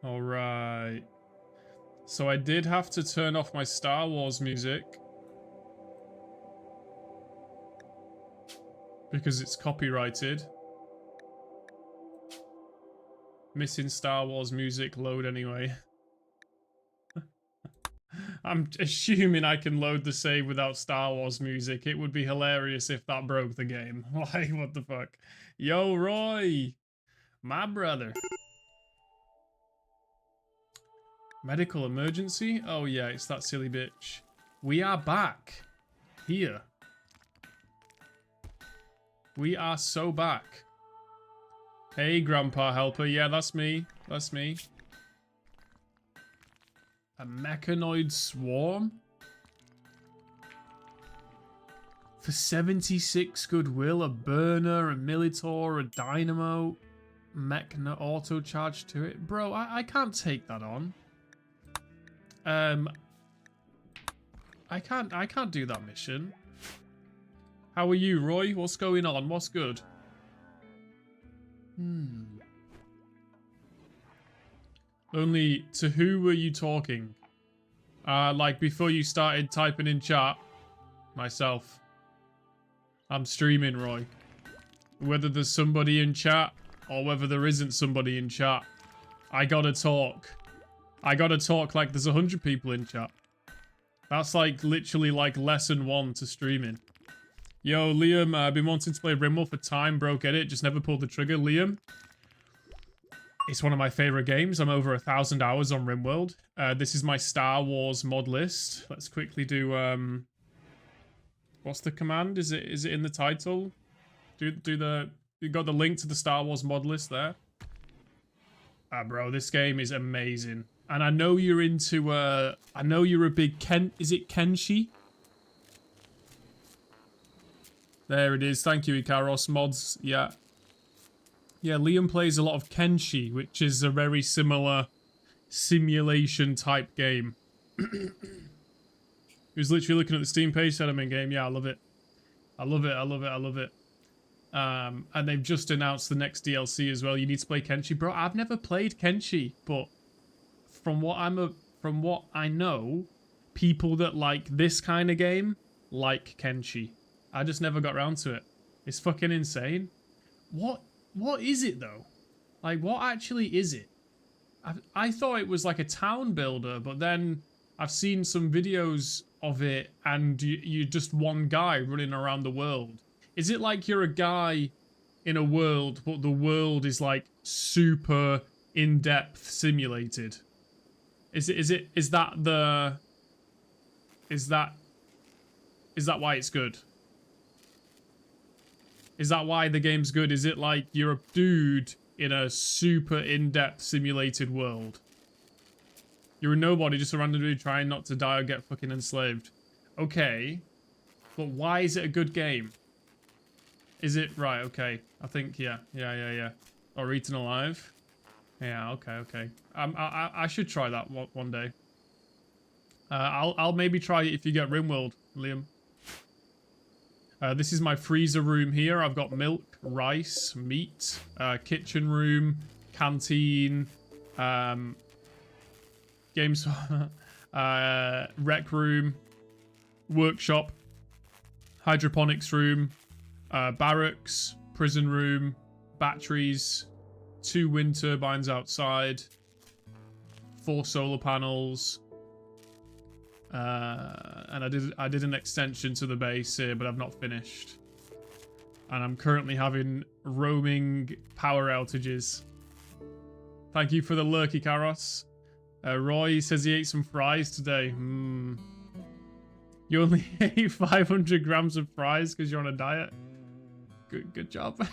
Alright. So I did have to turn off my Star Wars music. Because it's copyrighted. Missing Star Wars music, load anyway. I'm assuming I can load the save without Star Wars music. It would be hilarious if that broke the game. Like, what the fuck? Yo, Roy! My brother. Medical emergency? Oh yeah, it's that silly bitch. We are back. Here. We are so back. Hey, Grandpa Helper. Yeah, that's me. That's me. A mechanoid swarm? For 76 goodwill, a burner, a Militor, a dynamo, mechano auto charge to it. Bro, I can't take that on. I can't do that mission. How are you, Roy? What's going on? What's good? Only to who were you talking? Like before you started typing in chat. Myself. I'm streaming, Roy. Whether there's somebody in chat or whether there isn't somebody in chat, I gotta talk. I gotta talk like there's 100 people in chat. That's like literally like lesson 1 to streaming. Yo, Liam, I've been wanting to play Rimworld for time, bro, get it? Just never pulled the trigger, Liam. It's one of my favorite games. I'm over 1,000 hours on Rimworld. This is my Star Wars mod list. Let's quickly do, what's the command? Is it in the title? You got the link to the Star Wars mod list there? Bro, this game is amazing. And I know you're into, I know you're a big is it Kenshi? There it is. Thank you, Ikaros. Mods, yeah. Yeah, Liam plays a lot of Kenshi, which is a very similar simulation type game. He was literally looking at the Steam page, said I'm in game. Yeah, I love it. I love it, I love it, I love it. And they've just announced the next DLC as well. You need to play Kenshi. Bro, I've never played Kenshi, but from what I know, people that like this kind of game like Kenshi. I just never got around to it. It's fucking insane. What is it though? Like, what actually is it? I thought it was like a town builder, but then I've seen some videos of it and you're just one guy running around the world. Is it like you're a guy in a world, but the world is like super in-depth simulated? Is that why it's good? Is that why the game's good? Is it like you're a dude in a super in-depth simulated world? You're a nobody just a random dude trying not to die or get fucking enslaved. Okay. But why is it a good game? Is it... Right, okay. I think, yeah. Or Eaten Alive. Yeah, okay. I should try that one day. I'll maybe try it if you get Rimworld, Liam. This is my freezer room here. I've got milk, rice, meat, kitchen room, canteen, games, rec room, workshop, hydroponics room, barracks, prison room, batteries, 2 wind turbines outside, 4 solar panels. And I did an extension to the base here, but I've not finished. And I'm currently having roaming power outages. Thank you for the lurky, Karos. Roy says he ate some fries today. You only ate 500 grams of fries because you're on a diet. Good job.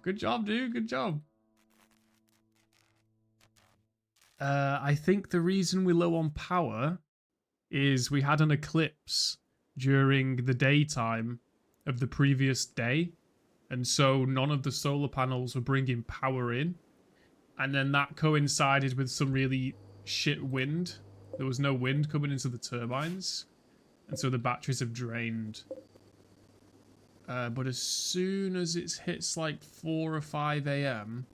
Good job, dude. Good job. I think the reason we're low on power is we had an eclipse during the daytime of the previous day, and so none of the solar panels were bringing power in, and then that coincided with some really shit wind. There was no wind coming into the turbines, and so the batteries have drained. But as soon as it hits like 4 or 5 a.m,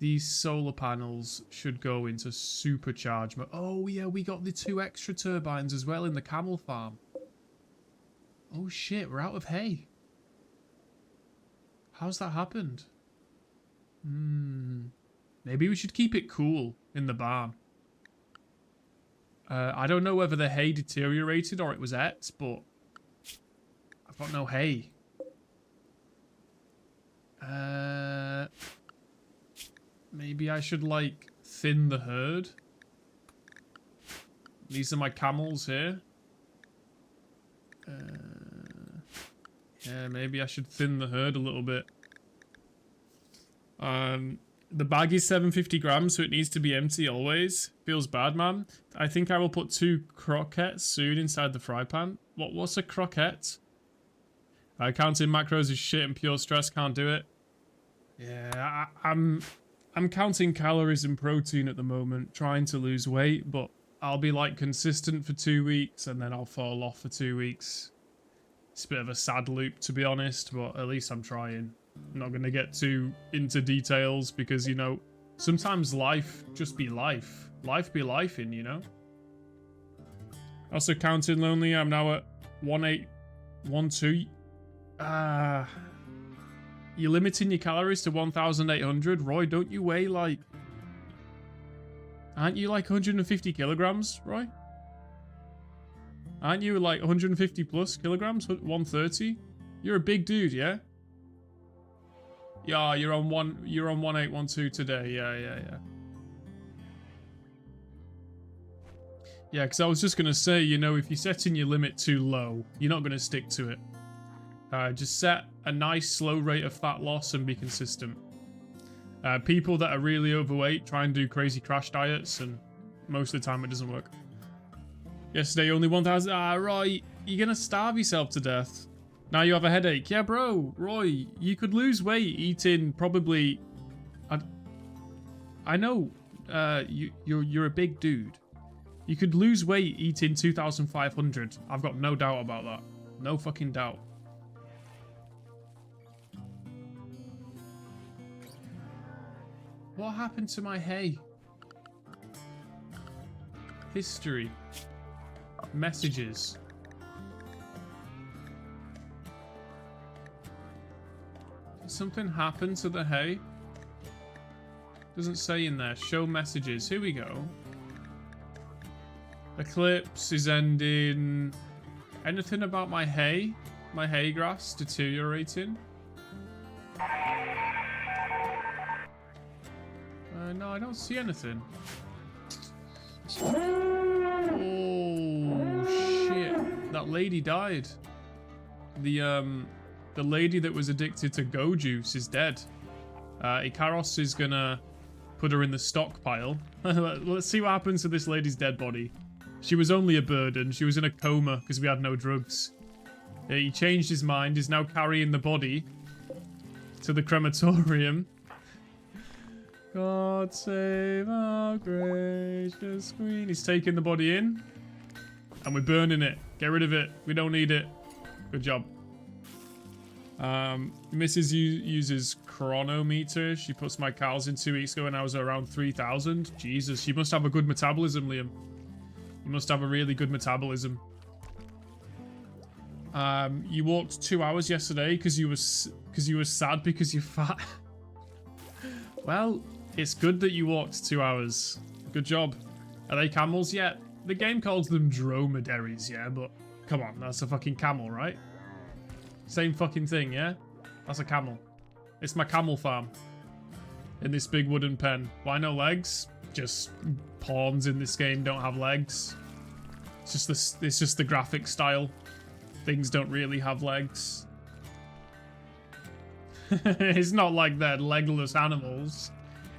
these solar panels should go into supercharge mode. Oh yeah, we got the 2 extra turbines as well in the camel farm. Oh shit, we're out of hay. How's that happened? Maybe we should keep it cool in the barn. I don't know whether the hay deteriorated or it was et, but I've got no hay. Maybe I should, like, thin the herd. These are my camels here. Yeah, maybe I should thin the herd a little bit. The bag is 750 grams, so it needs to be empty always. Feels bad, man. I think I will put 2 croquettes soon inside the fry pan. What's a croquette? Counting macros is shit and pure stress, can't do it. Yeah, I'm counting calories and protein at the moment, trying to lose weight, but I'll be like consistent for 2 weeks and then I'll fall off for 2 weeks. It's a bit of a sad loop, to be honest, but at least I'm trying. I'm not going to get too into details because, you know, sometimes life just be life. Life be lifing, you know? Also counting lonely, I'm now at 1812. You're limiting your calories to 1,800. Roy, don't you weigh like... Aren't you like 150 kilograms, Roy? Aren't you like 150 plus kilograms? 130? You're a big dude, yeah? Yeah, you're on 1812 today. Yeah. Yeah, because I was just gonna say, you know, if you're setting your limit too low, you're not gonna stick to it. Just set a nice slow rate of fat loss and be consistent. People that are really overweight try and do crazy crash diets, and most of the time it doesn't work. Yesterday only 1,000. Right, you're gonna starve yourself to death. Now you have a headache. Yeah, bro, Roy, you could lose weight eating probably... I know you're a big dude. You could lose weight eating 2,500. I've got no doubt about that. No fucking doubt. What happened to my hay? History. Messages. Did something happen to the hay? Doesn't say in there. Show messages. Here we go. Eclipse is ending. Anything about my hay? My hay grass deteriorating? No, I don't see anything. Oh shit! That lady died. The lady that was addicted to go juice is dead. Ikaros is gonna put her in the stockpile. Let's see what happens to this lady's dead body. She was only a burden. She was in a coma because we had no drugs. He changed his mind. Is now carrying the body to the crematorium. God save our gracious queen. He's taking the body in. And we're burning it. Get rid of it. We don't need it. Good job. Mrs. uses chronometer. She puts my cows in 2 weeks ago when I was around 3,000. Jesus, you must have a good metabolism, Liam. You must have a really good metabolism. You walked 2 hours yesterday because you were sad because you're fat. Well, it's good that you walked 2 hours. Good job. Are they camels yet? The game calls them dromedaries, yeah, but come on, that's a fucking camel, right? Same fucking thing, yeah? That's a camel. It's my camel farm. In this big wooden pen. Why no legs? Just pawns in this game don't have legs. It's just the graphic style. Things don't really have legs. It's not like they're legless animals.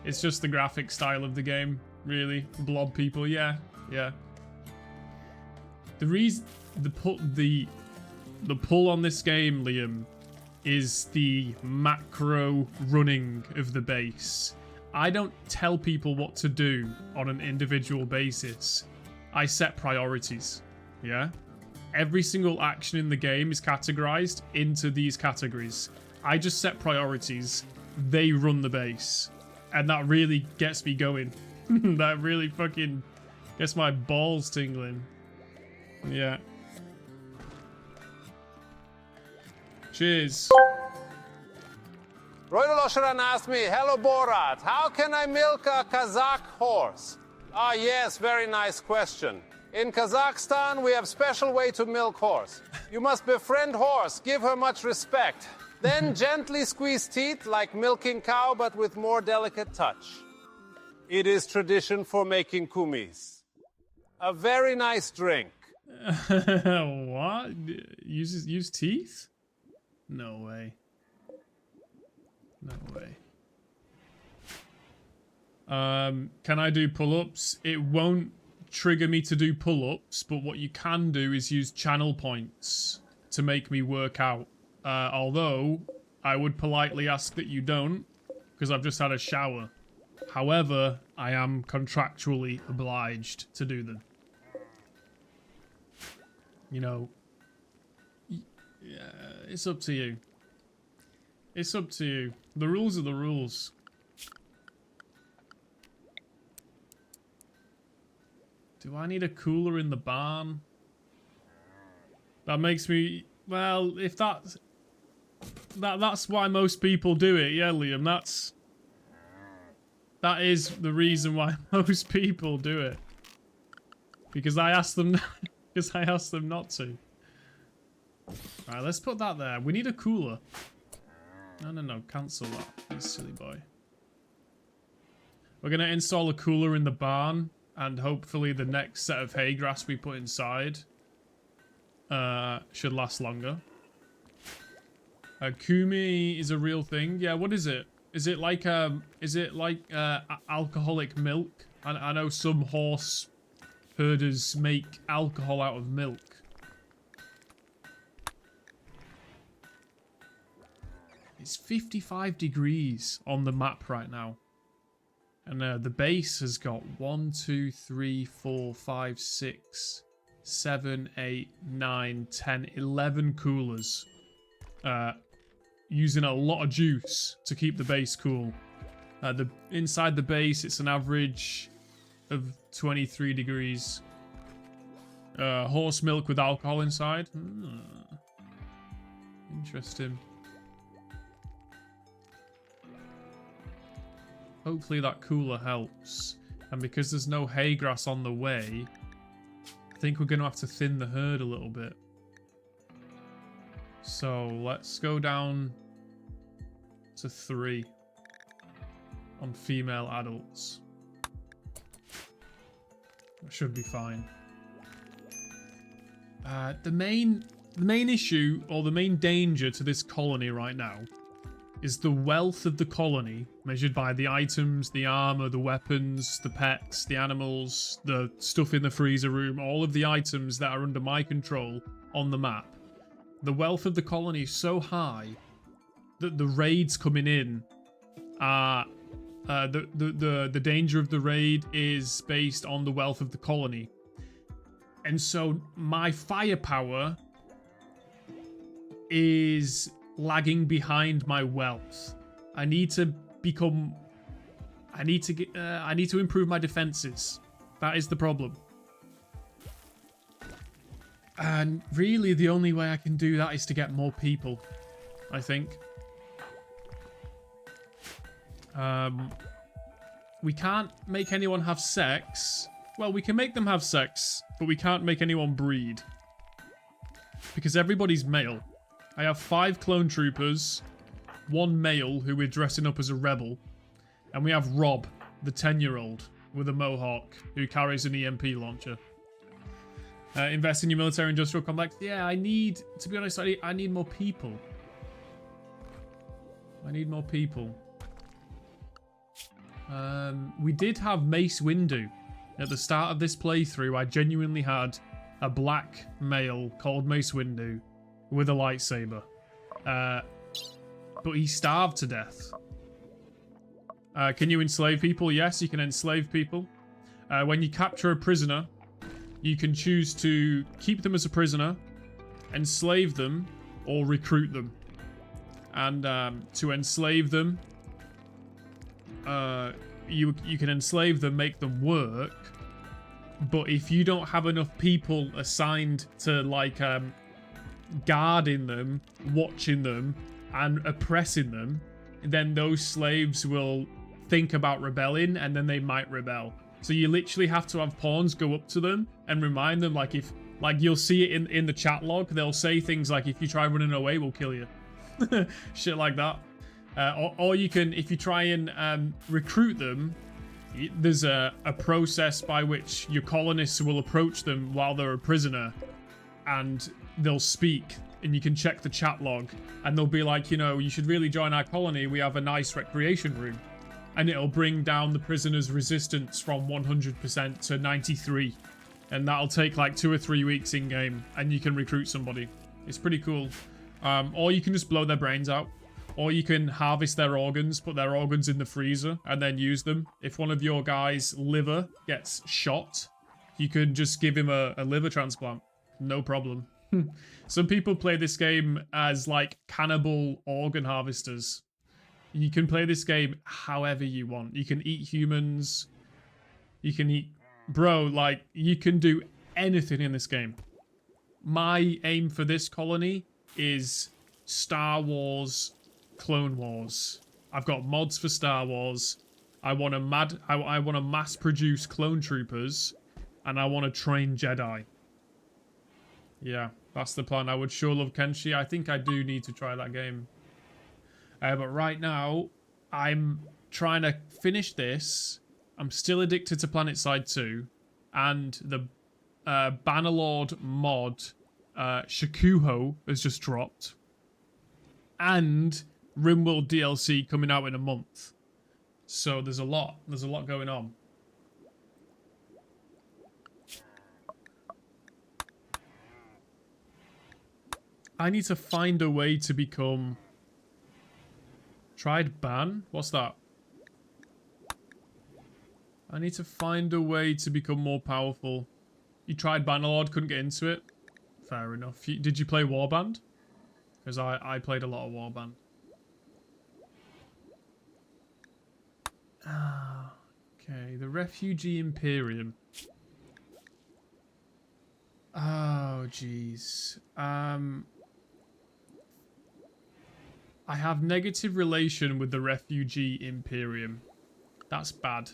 It's just the graphic style of the game, really. Blob people, yeah. The reason the pull on this game, Liam, is the macro running of the base. I don't tell people what to do on an individual basis. I set priorities, yeah? Every single action in the game is categorized into these categories. I just set priorities. They run the base. And that really gets me going. That really fucking gets my balls tingling. Yeah. Cheers. Roy Losheran asked me, hello Borat, how can I milk a Kazakh horse? Ah yes, very nice question. In Kazakhstan, we have special way to milk horse. You must befriend horse, give her much respect. Then gently squeeze teeth like milking cow, but with more delicate touch. It is tradition for making kumis. A very nice drink. What? Use teeth? No way. No way. Can I do pull-ups? It won't trigger me to do pull-ups, but what you can do is use channel points to make me work out. Although, I would politely ask that you don't, because I've just had a shower. However, I am contractually obliged to do them. You know, it's up to you. It's up to you. The rules are the rules. Do I need a cooler in the barn? That makes me... Well, if that's... That's why most people do it, yeah, Liam. That is the reason why most people do it. Because I asked them... because I asked them not to. Alright, let's put that there. We need a cooler. No, cancel that, you silly boy. We're going to install a cooler in the barn, and hopefully the next set of hay grass we put inside should last longer. Kumi is a real thing. Yeah, what is it? Is it like alcoholic milk? I know some horse herders make alcohol out of milk. It's 55 degrees on the map right now. And the base has got 1, 2, 3, 4, 5, 6, 7, 8, 9, 10, 11 coolers. Using a lot of juice to keep the base cool. Inside the base, it's an average of 23 degrees. Horse milk with alcohol inside. Interesting. Hopefully that cooler helps. And because there's no hay grass on the way, I think we're going to have to thin the herd a little bit. So let's go down to 3 on female adults. That should be fine. The main issue, or the main danger to this colony right now, is the wealth of the colony, measured by the items, the armor, the weapons, the pets, the animals, the stuff in the freezer room, all of the items that are under my control on the map. The wealth of the colony is so high that the raids coming in are... the danger of the raid is based on the wealth of the colony. And so my firepower is lagging behind my wealth. I need to improve my defenses. That is the problem. And really the only way I can do that is to get more people, I think. We can't make anyone have sex. Well, we can make them have sex, but we can't make anyone breed. Because everybody's male. I have 5 clone troopers, 1 male who we're dressing up as a rebel, and we have Rob, the 10-year-old, with a mohawk who carries an EMP launcher. Invest in your military industrial complex. Yeah, to be honest, I need more people. I need more people. We did have Mace Windu. At the start of this playthrough, I genuinely had a black male called Mace Windu with a lightsaber. But he starved to death. Can you enslave people? Yes, you can enslave people. When you capture a prisoner, you can choose to keep them as a prisoner, enslave them, or recruit them. And to enslave them, you can enslave them, make them work, but if you don't have enough people assigned to like guarding them, watching them, and oppressing them, then those slaves will think about rebelling, and then they might rebel. So you literally have to have pawns go up to them and remind them, like if you'll see it in the chat log, they'll say things like, if you try running away, we'll kill you. Shit like that. Or you can, if you try and recruit them, there's a process by which your colonists will approach them while they're a prisoner, and they'll speak, and you can check the chat log, and they'll be like, you know, you should really join our colony, we have a nice recreation room. And it'll bring down the prisoner's resistance from 100% to 93. And that'll take like 2 or 3 weeks in game, and you can recruit somebody. It's pretty cool. Or you can just blow their brains out. Or you can harvest their organs, put their organs in the freezer, and then use them. If one of your guys' liver gets shot, you can just give him a liver transplant. No problem. Some people play this game as like cannibal organ harvesters. You can play this game however you want. You can eat humans. You can eat... Bro, like, you can do anything in this game. My aim for this colony is Star Wars Clone Wars. I've got mods for Star Wars. I want to mass produce clone troopers, and I want to train Jedi. Yeah, that's the plan. I would sure love Kenshi. I think I do need to try that game. But right now, I'm trying to finish this. I'm still addicted to PlanetSide 2. And the Bannerlord mod, Shakuho, has just dropped. And Rimworld DLC coming out in a month. So there's a lot. There's a lot going on. I need to find a way to become... Tried ban? What's that? I need to find a way to become more powerful. You tried Bannerlord, couldn't get into it? Fair enough. Did you play Warband? Because I played a lot of Warband. Okay, the Refugee Imperium. Oh, jeez. I have negative relation with the Refugee Imperium. That's bad.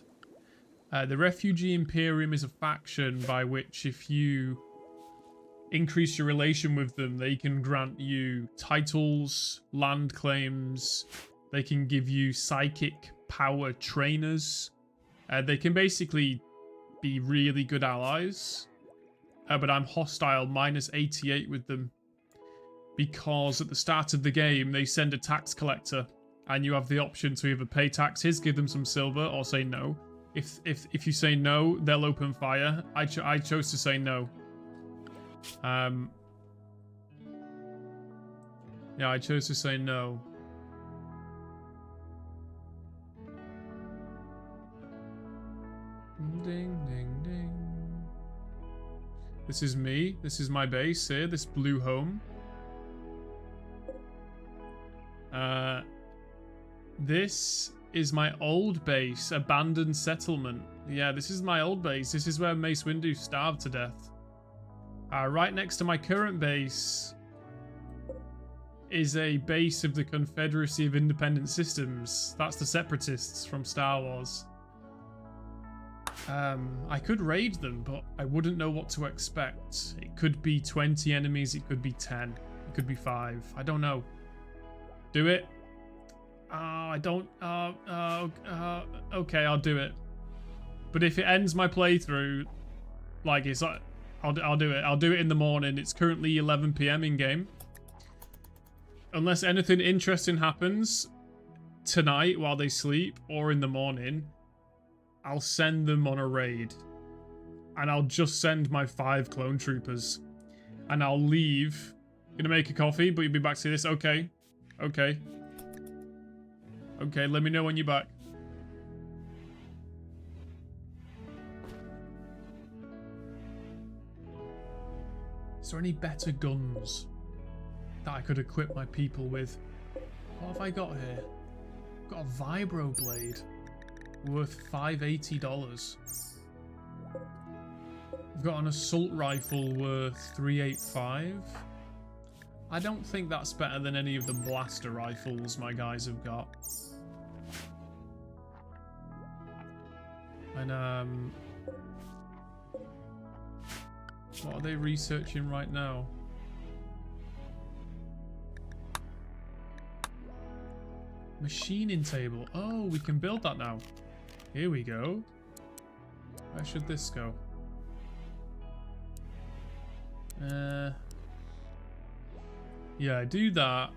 The Refugee Imperium is a faction by which if you increase your relation with them, they can grant you titles, land claims, they can give you psychic power trainers. They can basically be really good allies. But I'm hostile -88 with them. Because at the start of the game, they send a tax collector, and you have the option to either pay taxes, give them some silver, or say no. If you say no, they'll open fire. I chose to say no. Yeah, I chose to say no. Ding, ding, ding. This is me. This is my base here. This blue home. This is my old base, abandoned settlement. Yeah, this is my old base. This is where Mace Windu starved to death. Right next to my current base is a base of the Confederacy of Independent Systems. That's the Separatists from Star Wars. I could raid them, but I wouldn't know what to expect. It could be 20 enemies, it could be 10, it could be 5. I don't know. Do it. I don't. Okay, I'll do it. But if it ends my playthrough, like it's like, I'll do it. I'll do it in the morning. It's currently 11 PM in game. Unless anything interesting happens tonight while they sleep or in the morning, I'll send them on a raid. And I'll just send my 5 clone troopers. And I'll leave. Gonna make a coffee, but you'll be back to this. Okay. Okay. Okay, let me know when you're back. Is there any better guns that I could equip my people with? What have I got here? I've got a vibro blade. Worth $580. We've got an assault rifle worth $385. I don't think that's better than any of the blaster rifles my guys have got. And what are they researching right now? Machining table. Oh, we can build that now. Here we go. Where should this go? Yeah, do that.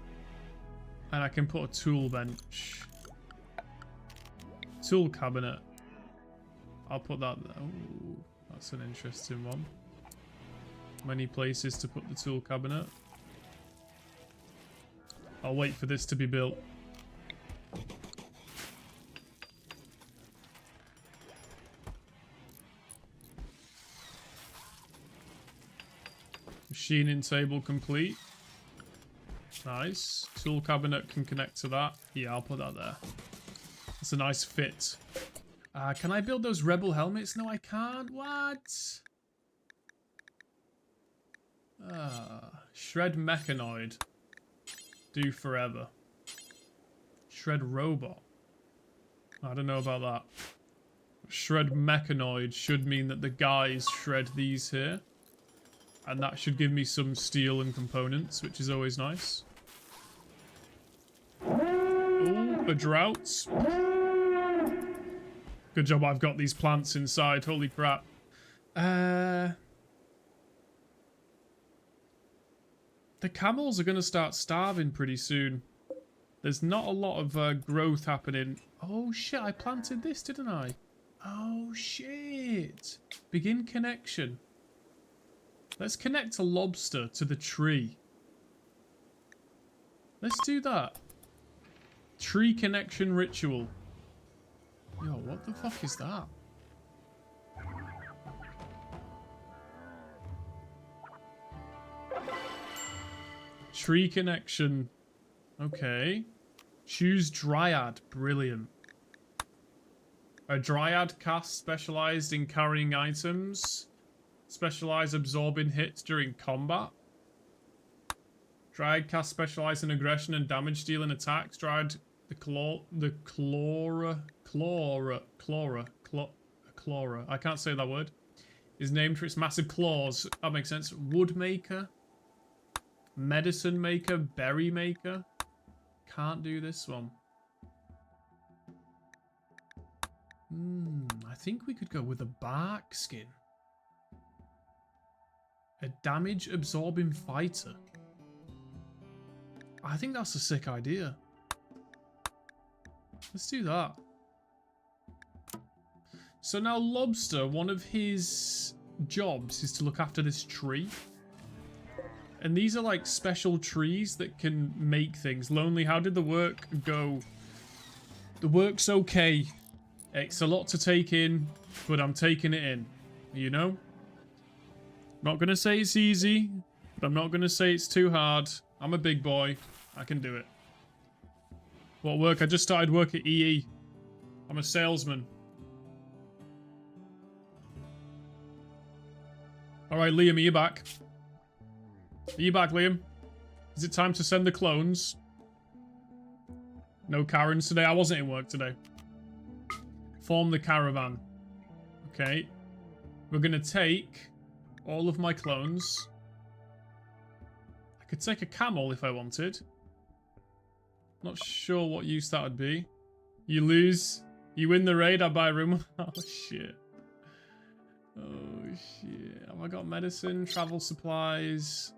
And I can put a tool bench. Tool cabinet. I'll put that there. Oh, that's an interesting one. Many places to put the tool cabinet. I'll wait for this to be built. Machining table complete. Nice. Tool cabinet can connect to that. Yeah, I'll put that there. That's a nice fit. Can I build those rebel helmets? No, I can't. What? Shred mechanoid. Do forever. Shred robot. I don't know about that. Shred mechanoid should mean that the guys shred these here. And that should give me some steel and components, which is always nice. Ooh, a drought. Good job I've got these plants inside. Holy crap. The camels are going to start starving pretty soon. There's not a lot of growth happening. Oh shit, I planted this, didn't I? Oh shit. Begin connection. Let's connect a lobster to the tree. Let's do that. Tree connection ritual. Yo, what the fuck is that? Tree connection. Okay. Choose Dryad. Brilliant. A Dryad cast specialized in carrying items. Specialized absorbing hits during combat. Dryad cast specialized in aggression and damage dealing attacks. Dryad Chlora. I can't say that word. Is named for its massive claws. That makes sense. Wood maker. Medicine maker. Berry maker. Can't do this one. I think we could go with a bark skin. A damage absorbing fighter. I think that's a sick idea. Let's do that. So now Lobster, one of his jobs is to look after this tree. And these are like special trees that can make things. Lonely, how did the work go? The work's okay. It's a lot to take in, but I'm taking it in. You know? Not gonna say it's easy, but I'm not gonna say it's too hard. I'm a big boy. I can do it. What work? I just started work at EE. I'm a salesman. Alright, Liam, are you back? Are you back, Liam? Is it time to send the clones? No Karens today. I wasn't in work today. Form the caravan. Okay. We're gonna take all of my clones. I could take a camel if I wanted. Not sure what use that would be. You lose. You win the raid, I buy Rimworld. Oh, shit. Oh, shit. Have I got medicine, travel supplies?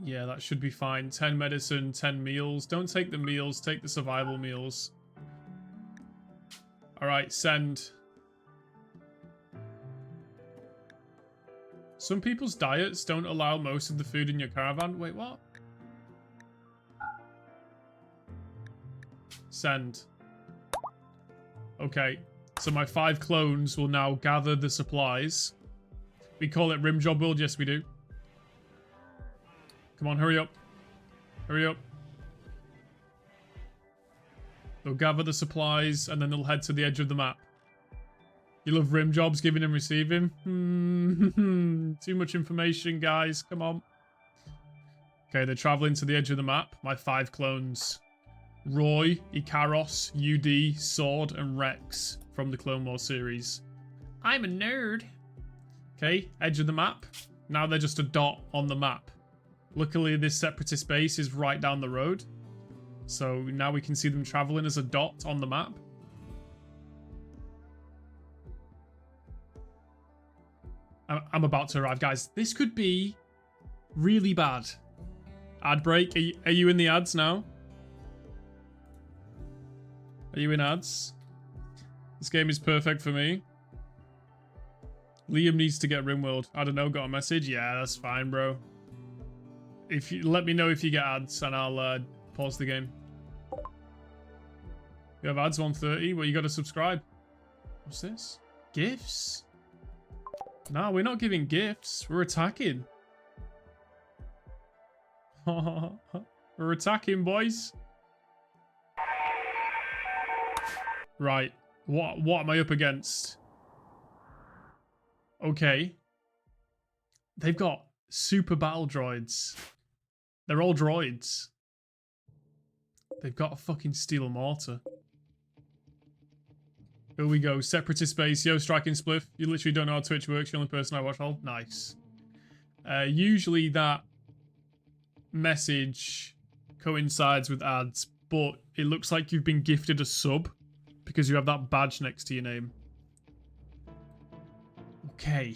Yeah, that should be fine. 10 medicine, 10 meals. Don't take the meals, take the survival meals. Alright, send. Some people's diets don't allow most of the food in your caravan. Wait, what? Send. Okay, so my 5 clones will now gather the supplies. We call it Rimworld. Yes, we do. Come on, hurry up. Hurry up. They'll gather the supplies, and then they'll head to the edge of the map. You love rim jobs, giving and receiving? Too much information, guys. Come on. Okay, they're traveling to the edge of the map. My 5 clones. Roy, Ikaros, UD, Sword, and Rex from the Clone Wars series. I'm a nerd. Okay, edge of the map. Now they're just a dot on the map. Luckily, this separatist base is right down the road. So now we can see them traveling as a dot on the map. I'm about to arrive, guys. This could be really bad. Ad break. Are you in the ads now? Are you in ads? This game is perfect for me. Liam needs to get Rimworld. I don't know, got a message? Yeah, that's fine, bro. If you let me know if you get ads and I'll pause the game. You have ads 130? Well, you got to subscribe. What's this? Gifts? No, we're not giving gifts. We're attacking. We're attacking, boys. Right. What am I up against? Okay. They've got super battle droids. They're all droids. They've got a fucking steel mortar. Here we go. Separatist base. Yo, striking spliff. You literally don't know how Twitch works. You're the only person I watch all. Nice. Usually that message coincides with ads, but it looks like you've been gifted a sub because you have that badge next to your name. Okay.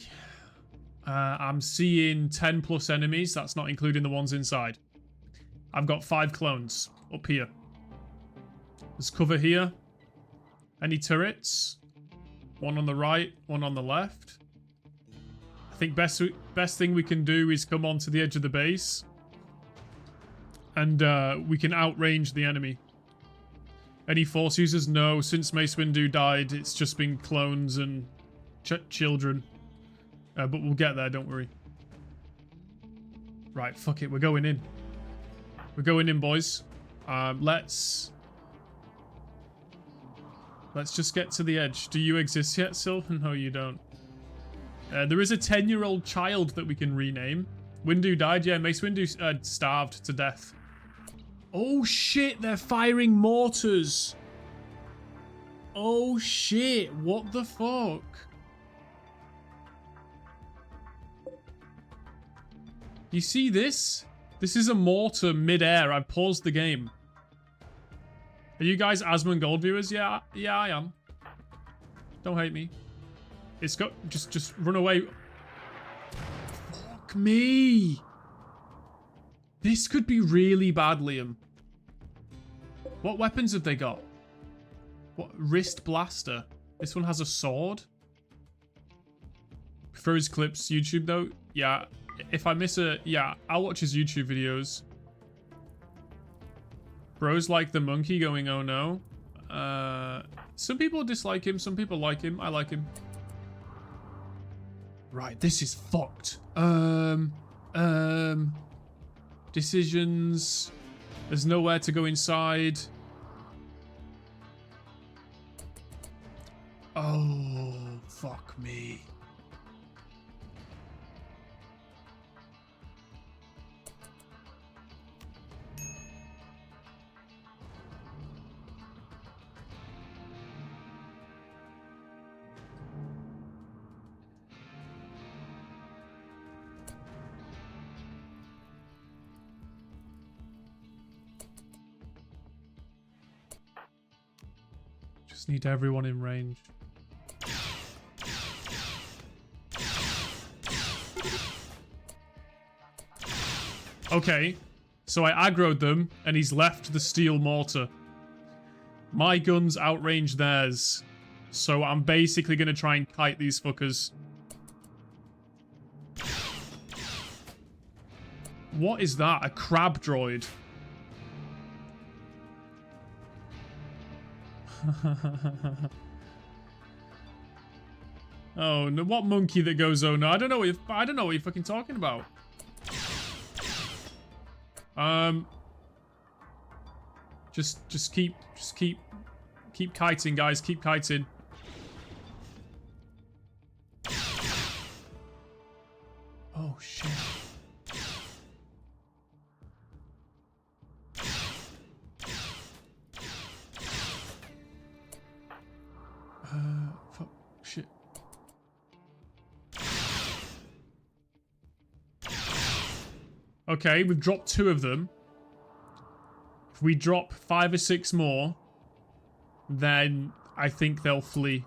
I'm seeing 10 plus enemies. That's not including the ones inside. I've got 5 clones up here. There's cover here. Any turrets? One on the right, one on the left. I think best thing we can do is come onto the edge of the base. And we can outrange the enemy. Any force users? No. Since Mace Windu died, it's just been clones and children. But we'll get there, don't worry. Right, fuck it. We're going in. We're going in, boys. Let's just get to the edge. Do you exist yet, Sylvan? No, you don't. There is a 10-year-old child that we can rename. Windu died. Yeah, Mace Windu starved to death. Oh, shit. They're firing mortars. Oh, shit. What the fuck? You see this? This is a mortar mid-air. I've paused the game. Are you guys Asmongold viewers? Yeah, I am. Don't hate me. It's got just run away. Fuck me. This could be really bad, Liam. What weapons have they got? What wrist blaster? This one has a sword. Prefer his clips YouTube though. Yeah. If I miss I'll watch his YouTube videos. Bros like the monkey going, oh no. Some people dislike him, some people like him. I like him. Right, this is fucked. Decisions. There's nowhere to go inside. Oh, fuck me. Just need everyone in range. Okay, so I aggroed them, and he's left the steel mortar. My guns outrange theirs, so I'm basically going to try and kite these fuckers. What is that? A crab droid? Oh no! What monkey that goes? Oh no! I don't know what you're fucking talking about. Just keep Keep kiting, guys. Keep kiting. Oh, shit. Fuck. Shit. Okay, we've dropped 2 of them. If we drop 5 or 6 more, then I think they'll flee.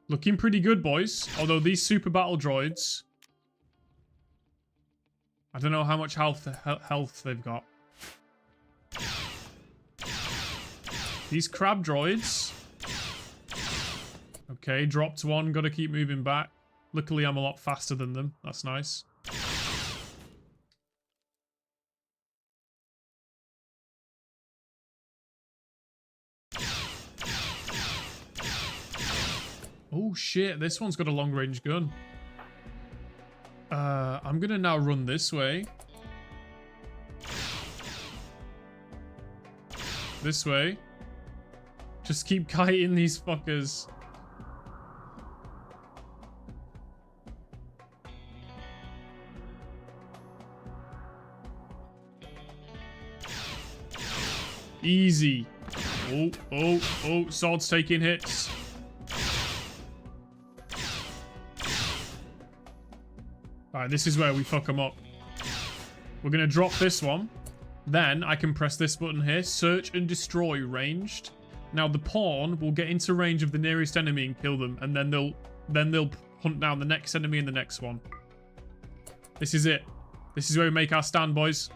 Looking pretty good, boys. Although these super battle droids, I don't know how much health they've got. These crab droids. Okay, dropped 1. Gotta keep moving back. Luckily, I'm a lot faster than them. That's nice. Oh shit, this one's got a long range gun. I'm gonna now run this way. This way. Just keep kiting these fuckers. Easy. Oh, Sword's taking hits. Alright, this is where we fuck them up. We're going to drop this one. Then I can press this button here. Search and destroy ranged. Now the pawn will get into range of the nearest enemy and kill them. And then they'll hunt down the next enemy and the next one. This is it. This is where we make our stand, boys.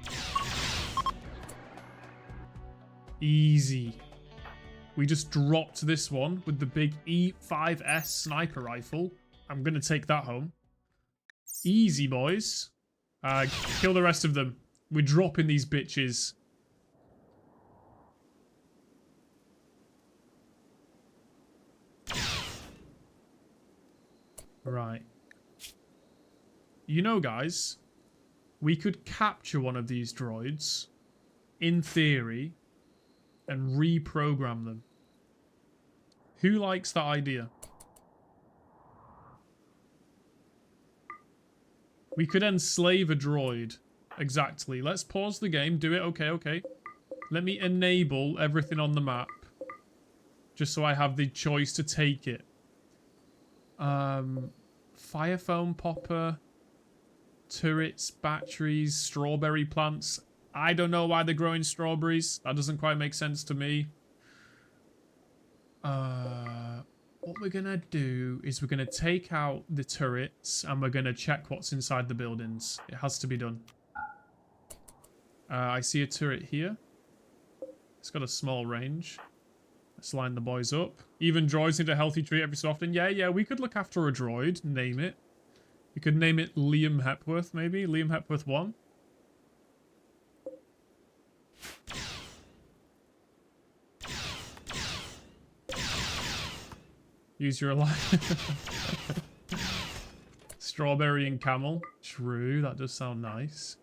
Easy. We just dropped this one with the big E5S sniper rifle. I'm going to take that home. Easy, boys. Kill the rest of them. We're dropping these bitches. Right. You know, guys, we could capture one of these droids, in theory, and reprogram them. Who likes that idea? We could enslave a droid. Exactly. Let's pause the game. Do it. Okay, okay. Let me enable everything on the map. Just so I have the choice to take it. Fire foam popper. Turrets, batteries, strawberry plants. I don't know why they're growing strawberries. That doesn't quite make sense to me. What we're going to do is we're going to take out the turrets and we're going to check what's inside the buildings. It has to be done. I see a turret here. It's got a small range. Let's line the boys up. Even droids need a healthy treat every so often. Yeah, we could look after a droid. Name it. We could name it Liam Hepworth, maybe. Liam Hepworth 1. Use your life. Strawberry and camel. True, that does sound nice.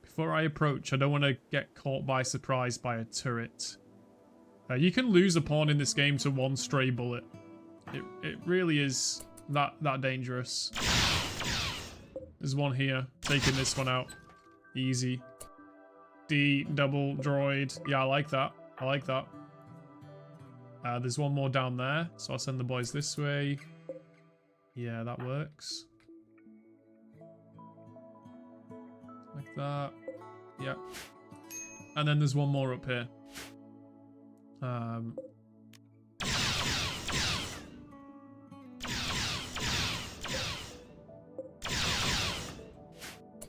Before I approach, I don't want to get caught by surprise by a turret. You can lose a pawn in this game to one stray bullet. It really is that dangerous. There's one here. Taking this one out. Easy. D double droid. Yeah, I like that. I like that. There's one more down there, so I'll send the boys this way. Yeah, that works. Like that. Yeah. And then there's one more up here.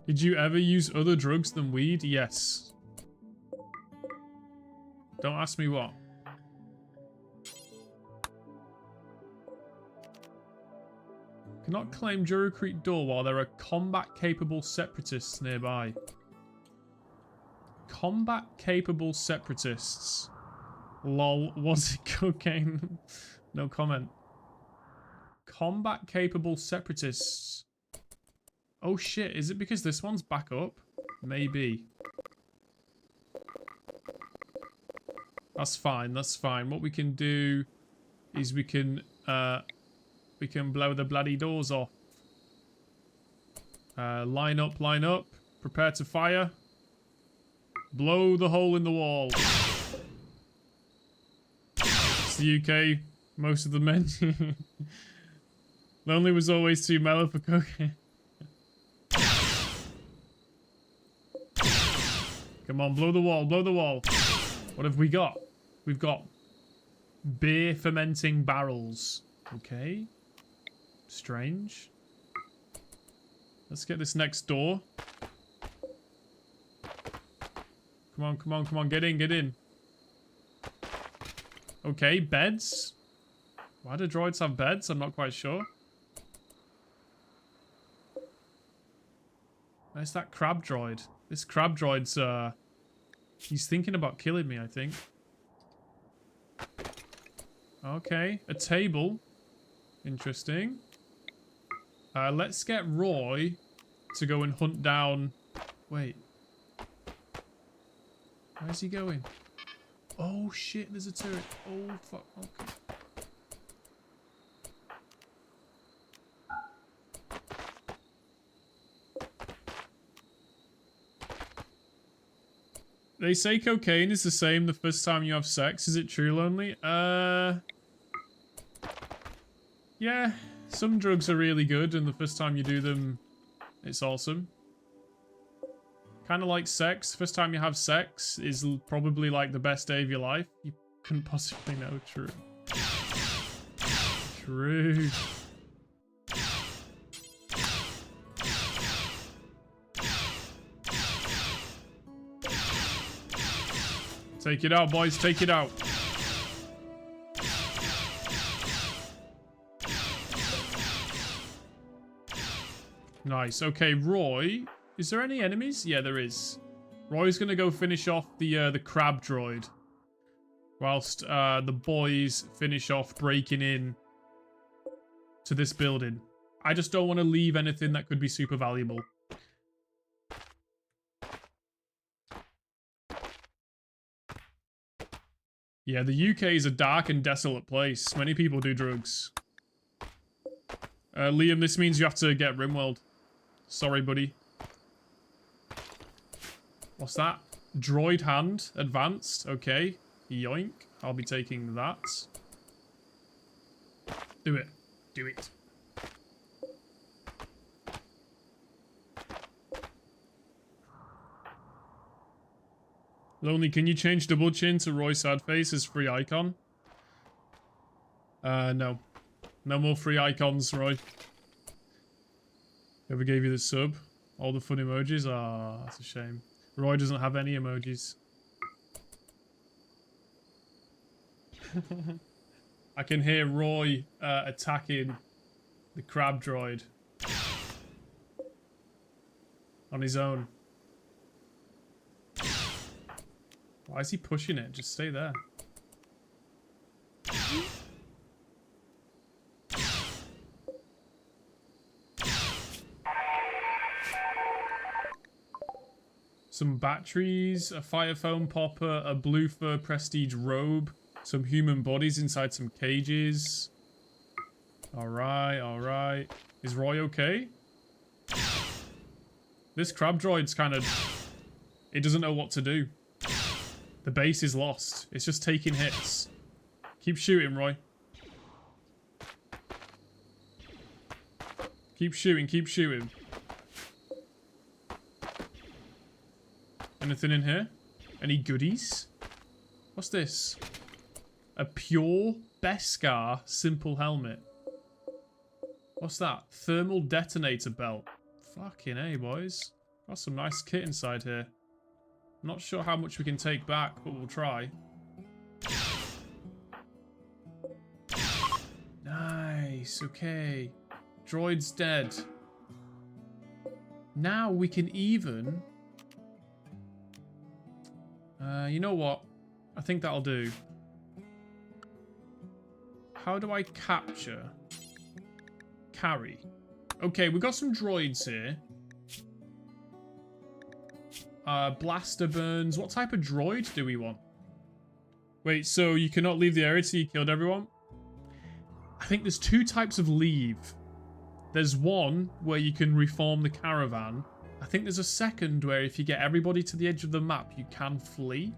Did you ever use other drugs than weed? Yes. Don't ask me what. Cannot claim Jurukreet door while there are combat-capable separatists nearby. Combat-capable separatists. Lol, was it cocaine? No comment. Combat-capable separatists. Oh shit, is it because this one's back up? Maybe. That's fine. That's fine. What we can do is we can blow the bloody doors off. Line up, line up. Prepare to fire. Blow the hole in the wall. It's the UK. Most of the men. Lonely was always too mellow for cooking. Come on, blow the wall, blow the wall. What have we got? We've got beer fermenting barrels. Okay. Strange. Let's get this next door. Come on, come on, come on. Get in, get in. Okay, beds. Why do droids have beds? I'm not quite sure. Where's that crab droid? This crab droid's, he's thinking about killing me, I think. Okay, a table. Interesting. Let's get Roy to go and hunt down... Wait. Where's he going? Oh, shit, there's a turret. Oh, fuck. Okay. They say cocaine is the same the first time you have sex. Is it true, Lonely? Yeah, some drugs are really good, and the first time you do them, it's awesome. Kind of like sex. First time you have sex is probably like the best day of your life. You couldn't possibly know. True. True. Take it out, boys. Take it out. Nice. Okay, Roy. Is there any enemies? Yeah, there is. Roy's gonna go finish off the crab droid, whilst the boys finish off breaking in to this building. I just don't want to leave anything that could be super valuable. Yeah, the UK is a dark and desolate place. Many people do drugs. Liam, this means you have to get Rimworld. Sorry, buddy. What's that? Droid hand. Advanced. Okay. Yoink. I'll be taking that. Do it. Do it. Lonely, can you change double chin to Roy Sadface as free icon? No. No more free icons, Roy. Whoever gave you the sub? All the fun emojis? Ah, that's a shame. Roy doesn't have any emojis. I can hear Roy attacking the crab droid on his own. Why is he pushing it? Just stay there. Some batteries, a fire foam popper, a blue fur prestige robe, some human bodies inside some cages. Alright, alright. Is Roy okay? This crab droid's kind of... It doesn't know what to do. The base is lost. It's just taking hits. Keep shooting, Roy. Keep shooting, keep shooting. Anything in here? Any goodies? What's this? A pure Beskar simple helmet. What's that? Thermal detonator belt. Fucking A, boys. Got some nice kit inside here. Not sure how much we can take back, but we'll try. Nice, okay. Droid's dead. Now we can even... you know what? I think that'll do. How do I capture? Carry. Okay, we've got some droids here. Blaster burns. What type of droid do we want? Wait, so you cannot leave the area till you killed everyone? I think there's two types of leave. There's one where you can reform the caravan. I think there's a second where if you get everybody to the edge of the map, you can flee.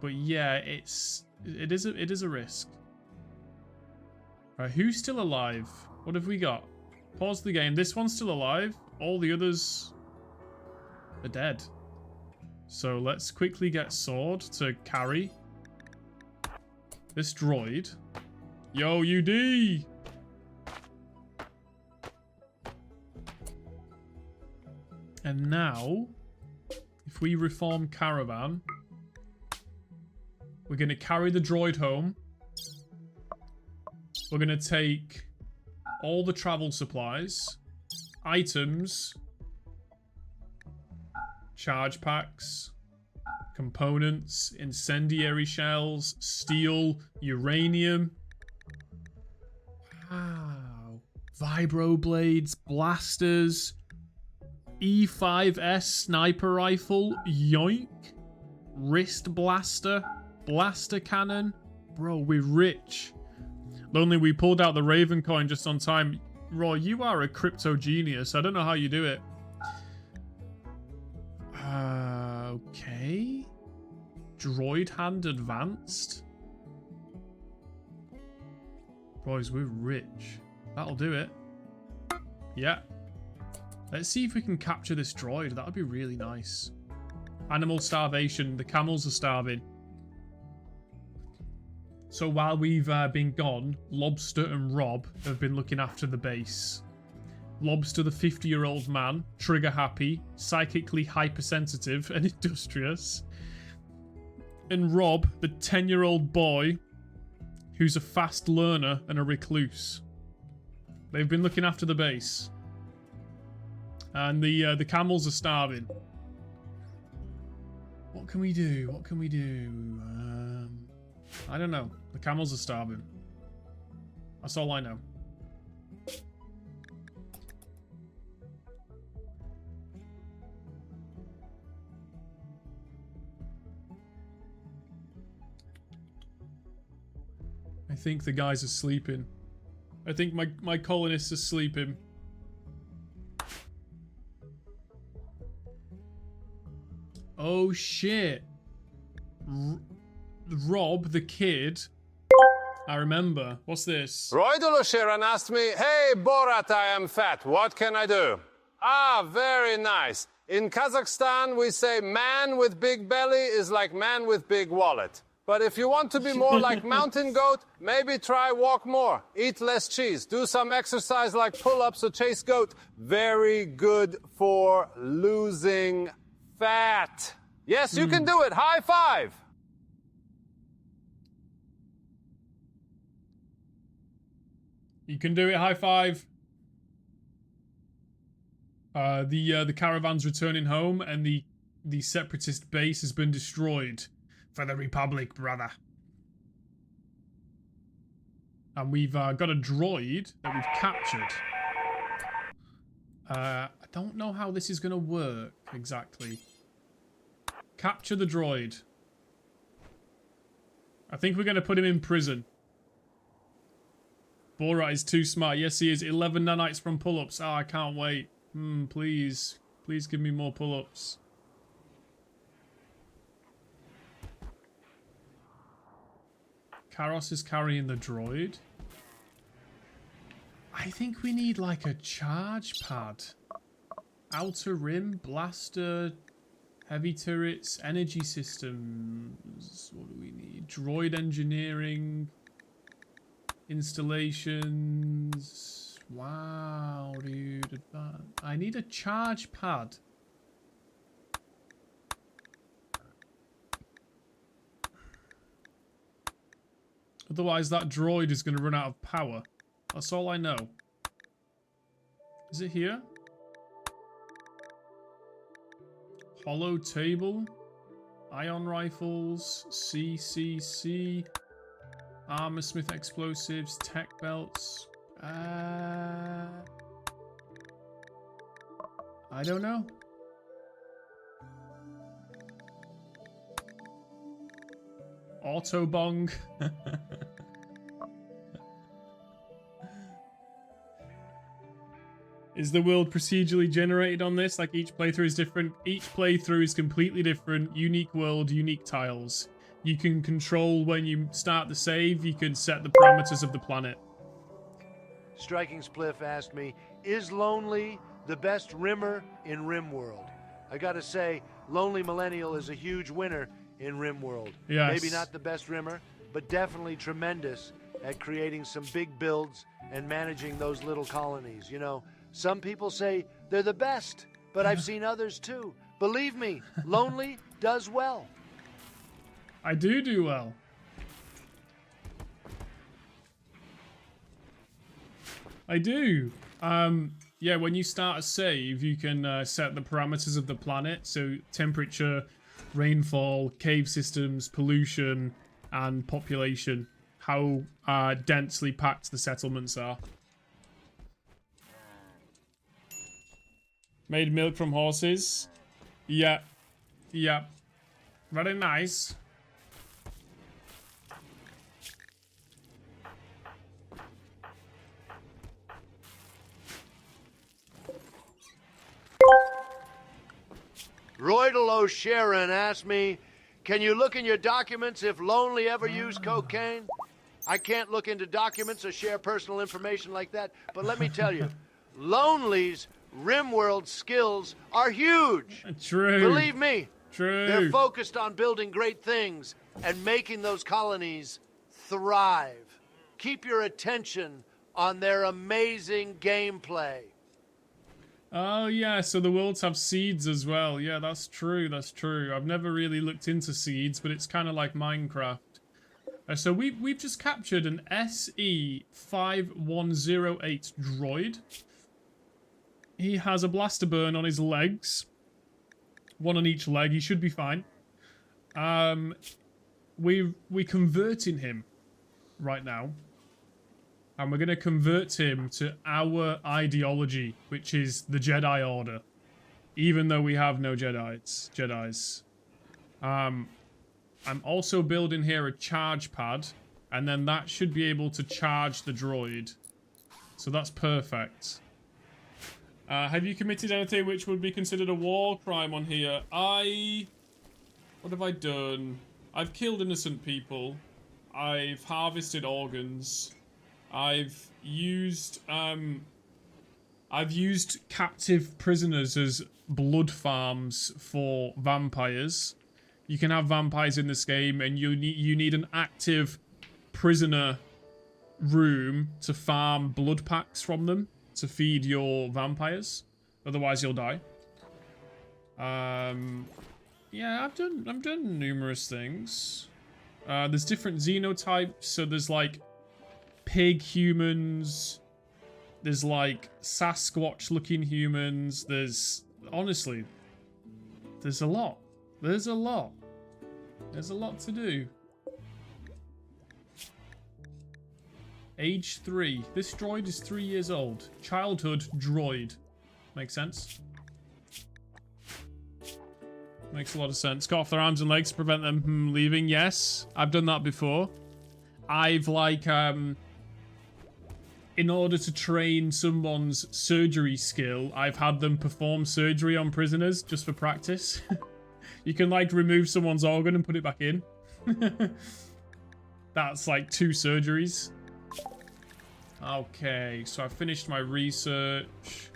But yeah, it is a risk. Alright, who's still alive? What have we got? Pause the game. This one's still alive. All the others are dead. So let's quickly get Sword to carry this droid. Yo, UD! And now, if we reform Caravan, we're going to carry the droid home. We're going to take all the travel supplies, items, charge packs, components, incendiary shells, steel, uranium. Wow. Vibro blades, blasters, E5S sniper rifle, yoink. Wrist blaster, blaster cannon. Bro, we're rich. Lonely, we pulled out the Raven coin just on time. Roy, you are a crypto genius. I don't know how you do it. Okay. Droid hand advanced. Boys, we're rich. That'll do it. Yeah. Let's see if we can capture this droid. That would be really nice. Animal starvation. The camels are starving. So while we've been gone, Lobster and Rob have been looking after the base. Lobster, the 50-year-old man, trigger happy, psychically hypersensitive and industrious. And Rob, the 10-year-old boy, who's a fast learner and a recluse. They've been looking after the base. And the camels are starving. What can we do? What can we do? I don't know. The camels are starving. That's all I know. I think the guys are sleeping. I think my colonists are sleeping. Oh shit. Rob, the kid. I remember. What's this? Roy Duloshiran asked me, "Hey, Borat, I am fat. What can I do?" Ah, very nice. In Kazakhstan, we say man with big belly is like man with big wallet. But if you want to be more like mountain goat, maybe try walk more, eat less cheese, do some exercise like pull-ups or chase goat. Very good for losing fat. Yes, you can do it. High five. You can do it. High five. The caravan's returning home, and the separatist base has been destroyed for the Republic, brother. And we've got a droid that we've captured. I don't know how this is going to work exactly. Capture the droid. I think we're going to put him in prison. Borat is too smart. Yes, he is. 11 nanites from pull-ups. Oh, I can't wait. Please. Please give me more pull-ups. Karos is carrying the droid. I think we need like a charge pad. Outer rim, blaster, heavy turrets, energy systems. What do we need? Droid engineering. Installations. Wow, dude. I need a charge pad. Otherwise, that droid is going to run out of power. That's all I know. Is it here? Hollow table. Ion rifles. CCC. Armorsmith explosives. Tech belts. I don't know. Autobong. Is the world procedurally generated on this? Like each playthrough is different? Each playthrough is completely different. Unique world, unique tiles. You can control when you start the save. You can set the parameters of the planet. Striking Spliff asked me, is Lonely the best rimmer in Rimworld? I gotta say, Lonely Millennial is a huge winner in Rimworld. Yes. Maybe not the best rimmer, but definitely tremendous at creating some big builds and managing those little colonies. You know, some people say they're the best, but I've seen others too. Believe me, Lonely does well. I do well. I do. Yeah, when you start a save, you can set the parameters of the planet. So temperature, rainfall, cave systems, pollution, and population. How densely packed the settlements are. Made milk from horses. Yeah. Yeah. Very nice. Roydal O'Sharon asked me, can you look in your documents if Lonely ever used cocaine? I can't look into documents or share personal information like that, but let me tell you, Lonely's Rimworld skills are huge. True. Believe me, True. they're focused on building great things and making those colonies thrive. Keep your attention on their amazing gameplay. Oh, yeah, so the worlds have seeds as well. Yeah, that's true, that's true. I've never really looked into seeds, but it's kind of like Minecraft. So we've just captured an SE5108 droid. He has a blaster burn on his legs. One on each leg. He should be fine. We're converting him right now. And we're going to convert him to our ideology, which is the Jedi Order. Even though we have no Jedis. I'm also building here a charge pad. And then that should be able to charge the droid. So that's perfect. Have you committed anything which would be considered a war crime on here? What have I done? I've killed innocent people. I've harvested organs. I've used captive prisoners as blood farms for vampires. You can have vampires in this game, and you need an active prisoner room to farm blood packs from them to feed your vampires. Otherwise, you'll die. Yeah, I've done numerous things. There's different xenotypes, so there's like pig humans. There's like Sasquatch-looking humans. Honestly, there's a lot. There's a lot to do. Age 3. This droid is 3 years old. Childhood droid. Makes sense. Makes a lot of sense. Cut off their arms and legs to prevent them from leaving. Yes, I've done that before. I've like, in order to train someone's surgery skill, I've had them perform surgery on prisoners just for practice. You can like remove someone's organ and put it back in. That's like 2 surgeries. Okay, so I finished my research.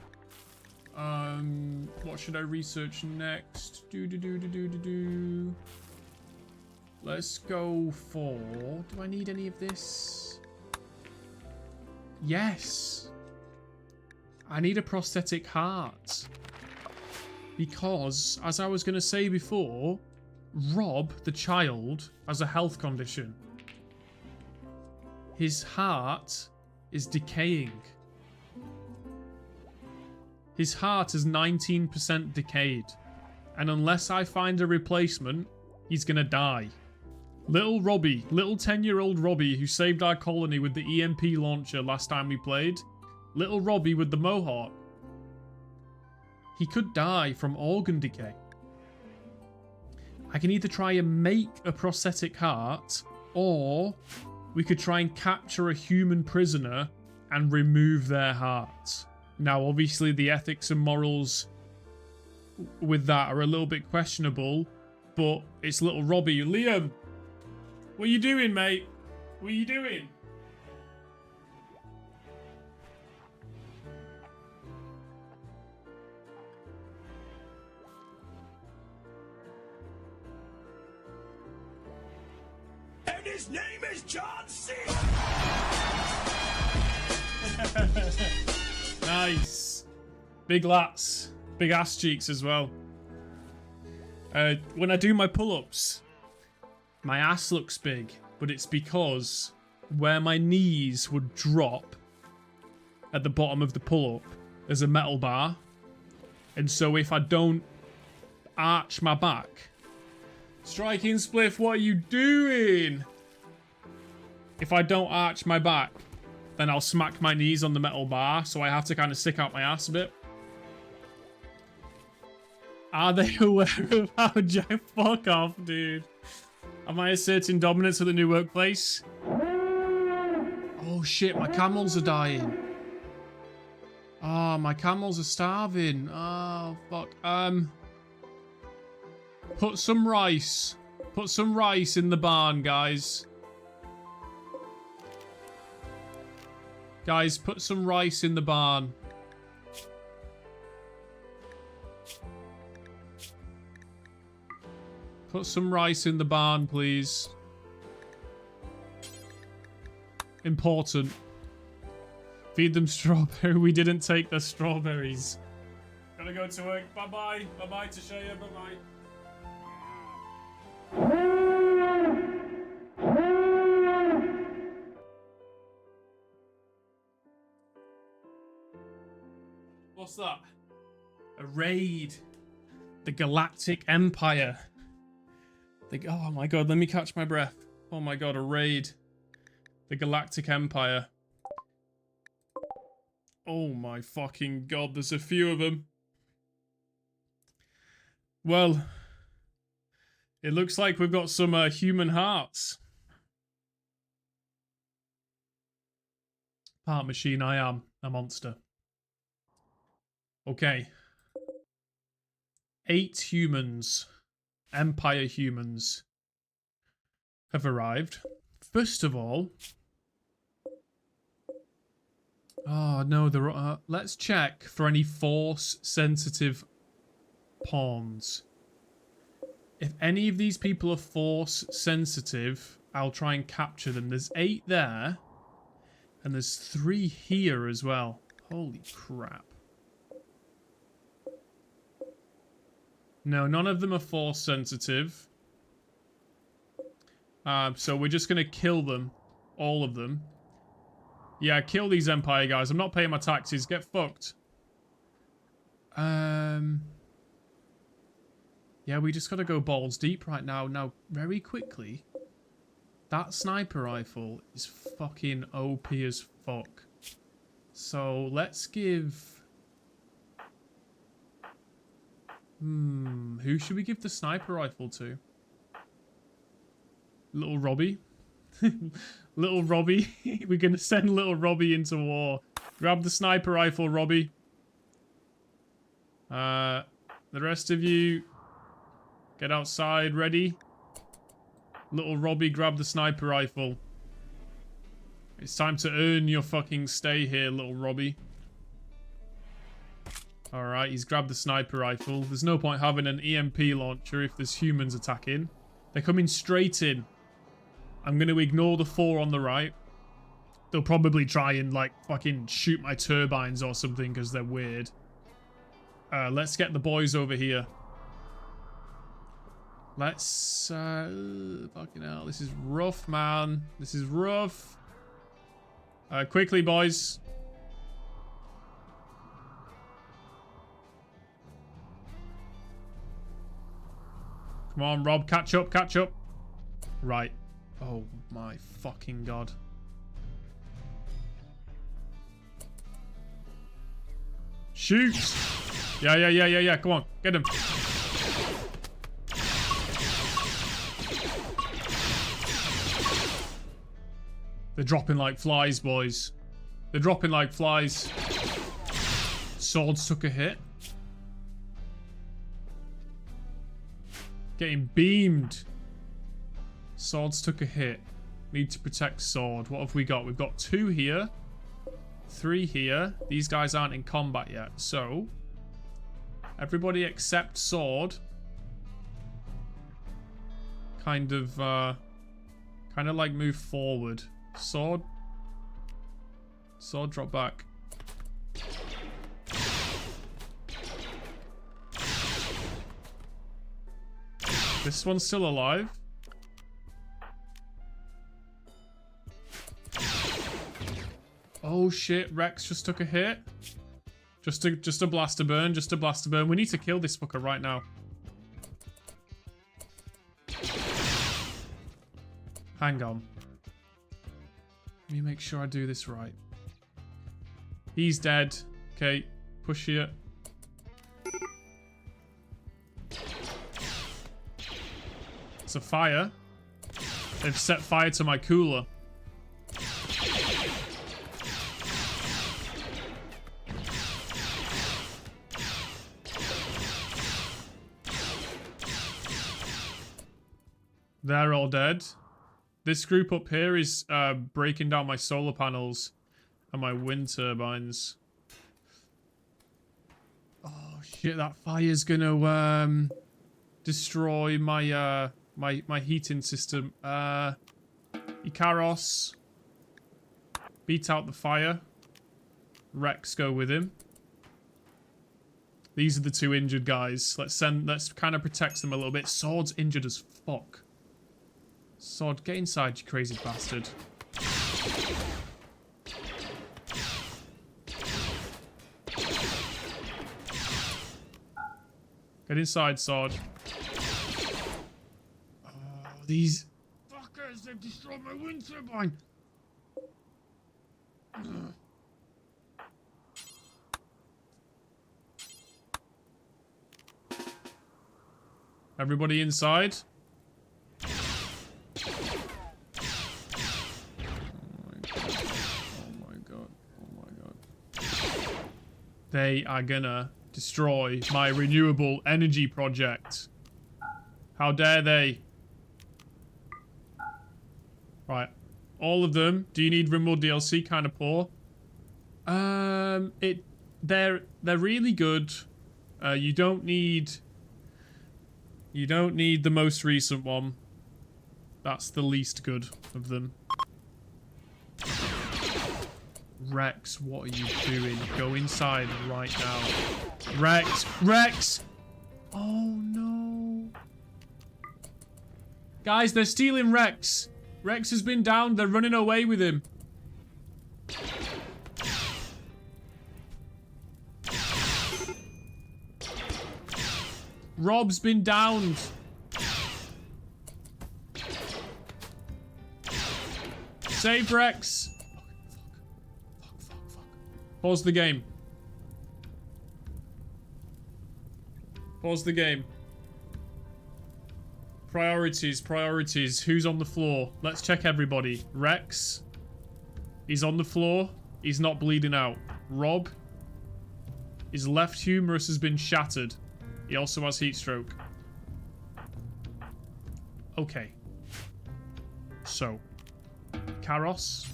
What should I research next? Let's go for... Do I need any of this? Yes. I need a prosthetic heart. Because, as I was going to say before, Rob, the child, has a health condition. His heart is decaying. His heart is 19% decayed. And unless I find a replacement, he's gonna die. Little Robbie, little 10-year-old Robbie who saved our colony with the EMP launcher last time we played. Little Robbie with the mohawk. He could die from organ decay. I can either try and make a prosthetic heart, or we could try and capture a human prisoner and remove their heart. Now, obviously, the ethics and morals with that are a little bit questionable, but it's little Robbie. Liam, what are you doing, mate? What are you doing? And his name is John C. Nice. Big lats. Big ass cheeks as well. When I do my pull-ups, my ass looks big, but it's because where my knees would drop at the bottom of the pull-up, there's a metal bar. And so if I don't arch my back... Striking Spliff, what are you doing? If I don't arch my back, then I'll smack my knees on the metal bar, so I have to kind of stick out my ass a bit. Are they aware of how Jack... Fuck off, dude. Am I asserting dominance at the new workplace? Oh shit, my camels are dying. Oh, my camels are starving. Oh, fuck. Put some rice. Put some rice in the barn, guys. Guys, put some rice in the barn. Put some rice in the barn, please. Important. Feed them strawberry. We didn't take the strawberries. Gotta go to work. Bye-bye. Bye-bye, Tashaya. Bye-bye. What's that? A raid. The Galactic Empire. Oh my god, let me catch my breath. Oh my god, a raid. The Galactic Empire. Oh my fucking god, there's a few of them. Well, it looks like we've got some human hearts. Part machine, I am a monster. Okay. 8 humans, Empire humans, have arrived. First of all... Oh, no, let's check for any force-sensitive pawns. If any of these people are force-sensitive, I'll try and capture them. There's 8 there, and there's 3 here as well. Holy crap. No, none of them are force sensitive. So we're just going to kill them. All of them. Yeah, kill these Empire guys. I'm not paying my taxes. Get fucked. Yeah, we just got to go balls deep right now. Now, very quickly. That sniper rifle is fucking OP as fuck. So, let's give... who should we give the sniper rifle to? Little Robbie? Little Robbie? We're going to send little Robbie into war. Grab the sniper rifle, Robbie. The rest of you, get outside, ready? Little Robbie, grab the sniper rifle. It's time to earn your fucking stay here, little Robbie. Alright, he's grabbed the sniper rifle. There's no point having an EMP launcher if there's humans attacking. They're coming straight in. I'm going to ignore the 4 on the right. They'll probably try and, like, fucking shoot my turbines or something because they're weird. Let's get the boys over here. Let's... fucking hell, this is rough, man. This is rough. Quickly, boys. Come on, Rob, catch up, catch up. Right. Oh my fucking god. Shoot! Yeah, come on, get him. They're dropping like flies, boys. They're dropping like flies. Swords took a hit. Getting beamed. Swords took a hit. Need to protect sword. What have we got? We've got 2 here. 3 here. These guys aren't in combat yet. So, everybody except sword. Kind of like move forward. Sword. Sword, drop back. This one's still alive. Oh shit, Rex just took a hit. Just a blaster burn, just a blaster burn. We need to kill this fucker right now. Hang on. Let me make sure I do this right. He's dead. Okay, push here. It's a fire. They've set fire to my cooler. They're all dead. This group up here is breaking down my solar panels and my wind turbines. Oh shit, that fire's gonna destroy my my heating system. Ikaros, beat out the fire. Rex, go with him. These are the 2 injured guys. Let's kind of protect them a little bit. Sword's injured as fuck. Sword, get inside, you crazy bastard. Get inside, Sword. Oh, these fuckers, they've destroyed my wind turbine. Everybody inside? They are gonna destroy my renewable energy project. How dare they? Right. All of them. Do you need Rimworld DLC? Kind of poor. They're really good. You don't need the most recent one. That's the least good of them. Rex, what are you doing? Go inside right now. Rex! Rex! Oh no. Guys, they're stealing Rex. Rex has been downed. They're running away with him. Rob's been downed. Save Rex. Pause the game. Pause the game. Priorities, priorities. Who's on the floor? Let's check everybody. Rex. He's on the floor. He's not bleeding out. Rob. His left humerus has been shattered. He also has heat stroke. Okay. So. Karos.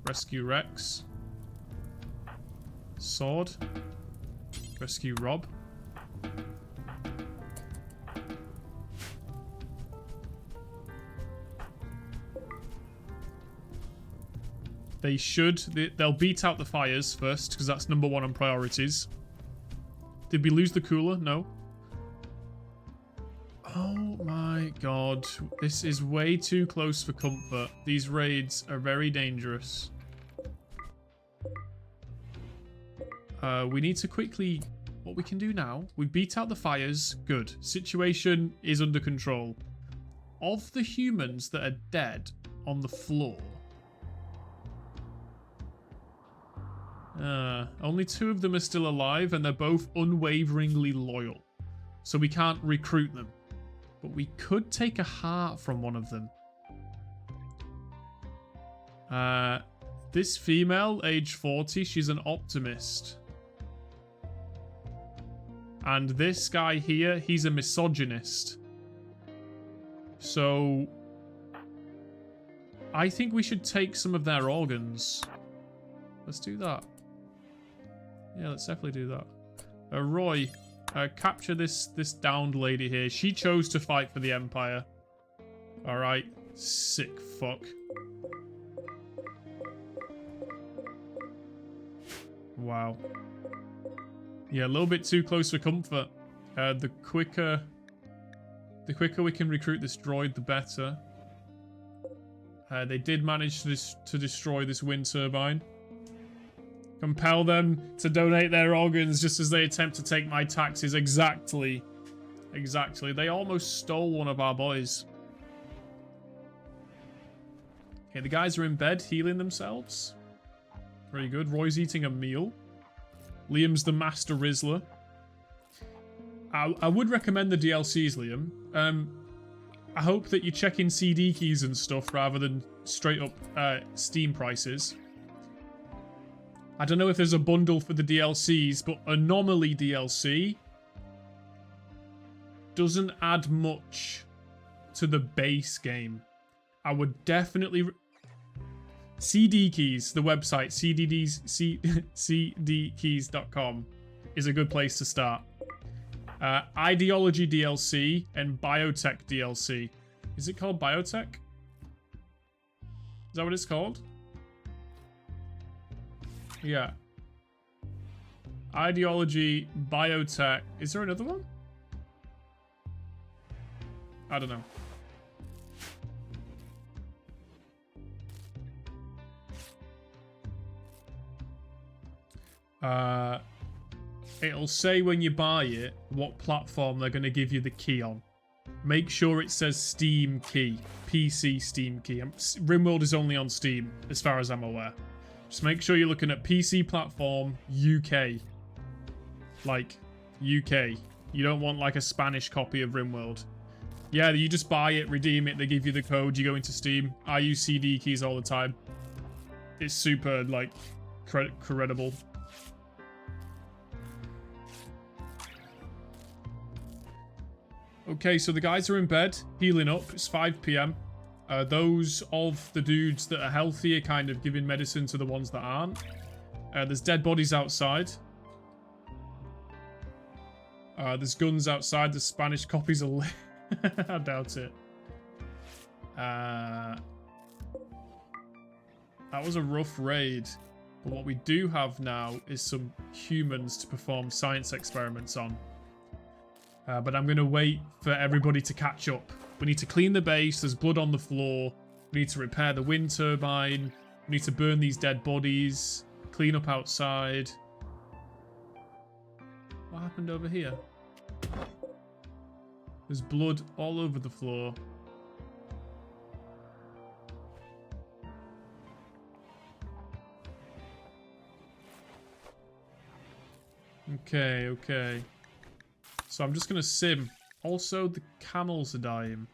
Rescue Rex. Sword. Rescue Rob. They'll beat out the fires first, because that's number 1 on priorities. Did we lose the cooler? No. Oh my god. This is way too close for comfort. These raids are very dangerous. We need to quickly... What we can do now, we beat out the fires. Good. Situation is under control. Of the humans that are dead on the floor... only 2 of them are still alive, and they're both unwaveringly loyal. So we can't recruit them. But we could take a heart from one of them. This female, age 40, she's an optimist. And this guy here, he's a misogynist. So I think we should take some of their organs. Let's do that. Yeah, let's definitely do that. Roy, capture this downed lady here. She chose to fight for the Empire. Alright. Sick fuck. Wow. Yeah, a little bit too close for comfort. The quicker we can recruit this droid, the better. They did manage to destroy this wind turbine. Compel them to donate their organs just as they attempt to take my taxes. Exactly. Exactly. They almost stole one of our boys. Okay, the guys are in bed healing themselves. Very good. Roy's eating a meal. Liam's the Master Rizzler. I would recommend the DLCs, Liam. I hope that you're checking CD keys and stuff rather than straight up Steam prices. I don't know if there's a bundle for the DLCs, but Anomaly DLC doesn't add much to the base game. I would definitely... CD Keys, the website, cdkeys.com, is a good place to start. Ideology DLC and Biotech DLC. Is it called Biotech? Is that what it's called? Yeah. Ideology, Biotech. Is there another one? I don't know. It'll say when you buy it what platform they're going to give you the key on. Make sure it says Steam key. PC Steam key. Rimworld is only on Steam, as far as I'm aware. Just make sure you're looking at PC platform UK. Like, UK. You don't want like a Spanish copy of Rimworld. Yeah, you just buy it, redeem it, they give you the code, you go into Steam. I use CD keys all the time. It's super, like, credible. Okay, so the guys are in bed, healing up. It's 5 PM. Those of the dudes that are healthy are kind of giving medicine to the ones that aren't. There's dead bodies outside. There's guns outside. The Spanish copies are lit. I doubt it. That was a rough raid. But what we do have now is some humans to perform science experiments on. But I'm going to wait for everybody to catch up. We need to clean the base. There's blood on the floor. We need to repair the wind turbine. We need to burn these dead bodies. Clean up outside. What happened over here? There's blood all over the floor. Okay, okay. So I'm just going to sim. Also, the camels are dying.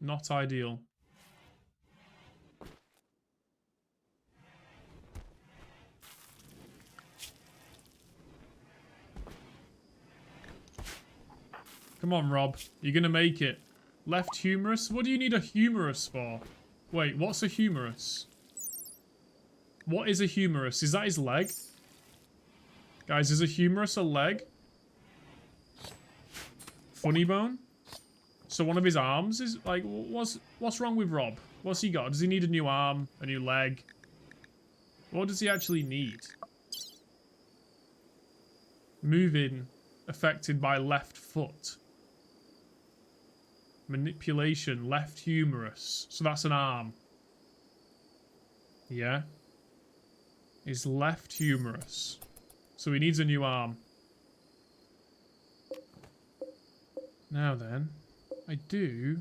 Not ideal. Come on, Rob. You're going to make it. Left humerus? What do you need a humerus for? Wait, what's a humerus? What is a humerus? Is that his leg? Guys, is a humerus a leg? Funny bone? So one of his arms is like, what's wrong with Rob? What's he got? Does he need a new arm? A new leg? What does he actually need? Moving affected by left foot. Manipulation, left humerus. So that's an arm. Yeah. His left humerus. So he needs a new arm. Now then, I do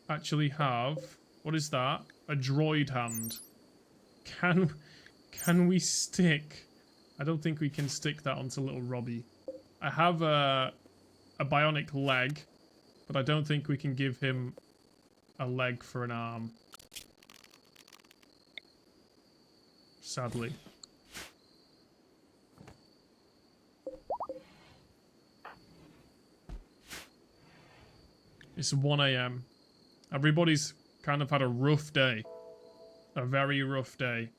actually have, what is that? A droid hand. Can we stick? I don't think we can stick that onto little Robbie. I have a bionic leg, but I don't think we can give him a leg for an arm. Sadly. It's 1 a.m. Everybody's kind of had a rough day. A very rough day.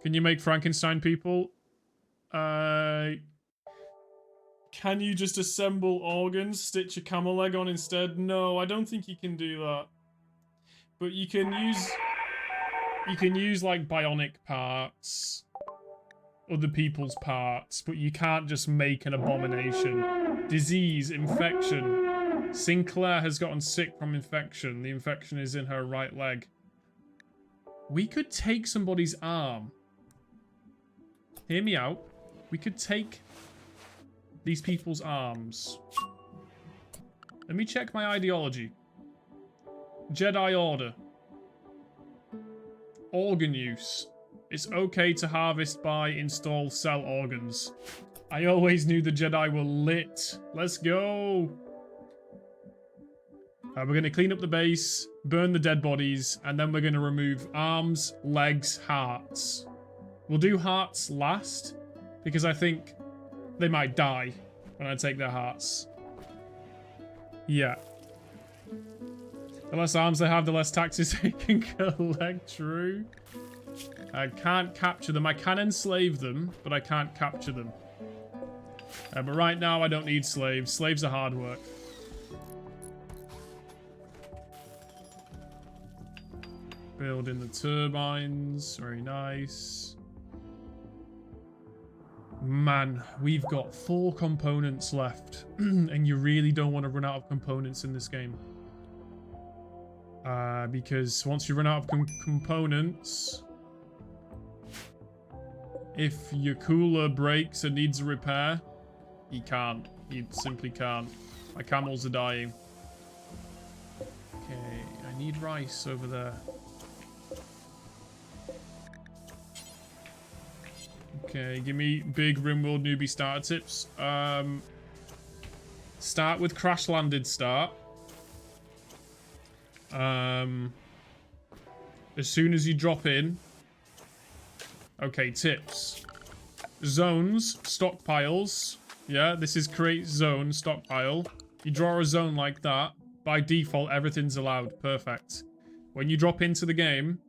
Can you make Frankenstein people? Can you just assemble organs, stitch a camel leg on instead? No, I don't think you can do that. But you can use like bionic parts, other people's parts, but you can't just make an abomination. Disease, infection. Sinclair has gotten sick from infection. The infection is in her right leg. We could take somebody's arm. Hear me out. We could take these people's arms. Let me check my ideology. Jedi Order. Organ use. It's okay to harvest, buy, install, sell organs. I always knew the Jedi were lit. Let's go. We're going to clean up the base, burn the dead bodies, and then we're going to remove arms, legs, hearts. We'll do hearts last, because I think they might die when I take their hearts. Yeah. The less arms they have, the less taxes they can collect. True. I can't capture them. I can enslave them, but I can't capture them. But right now, I don't need slaves. Slaves are hard work. Building the turbines. Very nice. Man, we've got 4 components left. And you really don't want to run out of components in this game. Because once you run out of components... If your cooler breaks and needs a repair, you can't. You simply can't. My camels are dying. Okay, I need rice over there. Okay, give me big Rimworld newbie starter tips. Start with crash landed start. As soon as you drop in. Okay, tips. Zones, stockpiles. Yeah, this is create zone, stockpile. You draw a zone like that. By default, everything's allowed. Perfect. When you drop into the game,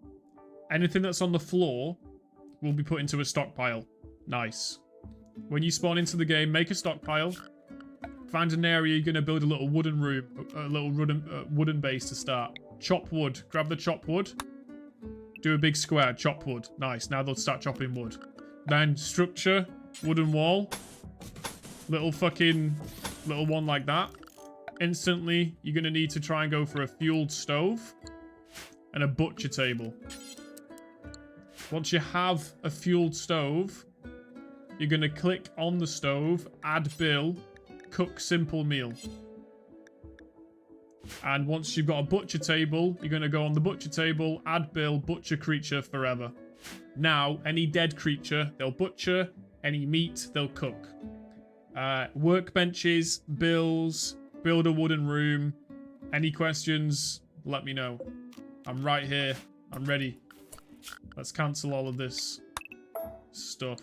anything that's on the floor will be put into a stockpile. Nice. When you spawn into the game, make a stockpile. Find an area you're going to build a little wooden room, a little wooden base to start. Chop wood. Grab the chop wood. Do a big square. Chop wood. Nice. Now they'll start chopping wood. Then structure. Wooden wall. Little one like that. Instantly, you're going to need to try and go for a fueled stove. And a butcher table. Once you have a fueled stove, you're going to click on the stove, add bill, cook simple meal. And once you've got a butcher table, you're going to go on the butcher table, add bill, butcher creature forever. Now, any dead creature, they'll butcher. Any meat, they'll cook. Workbenches, bills, build a wooden room. Any questions, let me know. I'm right here. I'm ready. Let's cancel all of this stuff.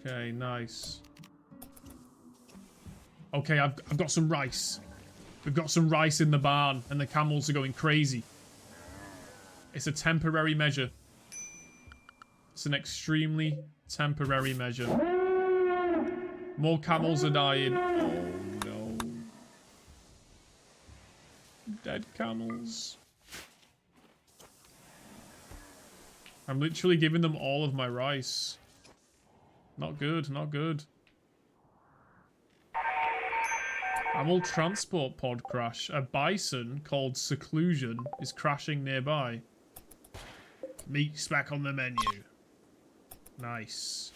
Okay, nice. Okay, I've got some rice. We've got some rice in the barn, and the camels are going crazy. It's a temporary measure. It's an extremely temporary measure. More camels are dying. Oh, no. Dead camels. I'm literally giving them all of my rice. Not good, not good. Camel transport pod crash. A bison called Seclusion is crashing nearby. Meat's back on the menu. Nice.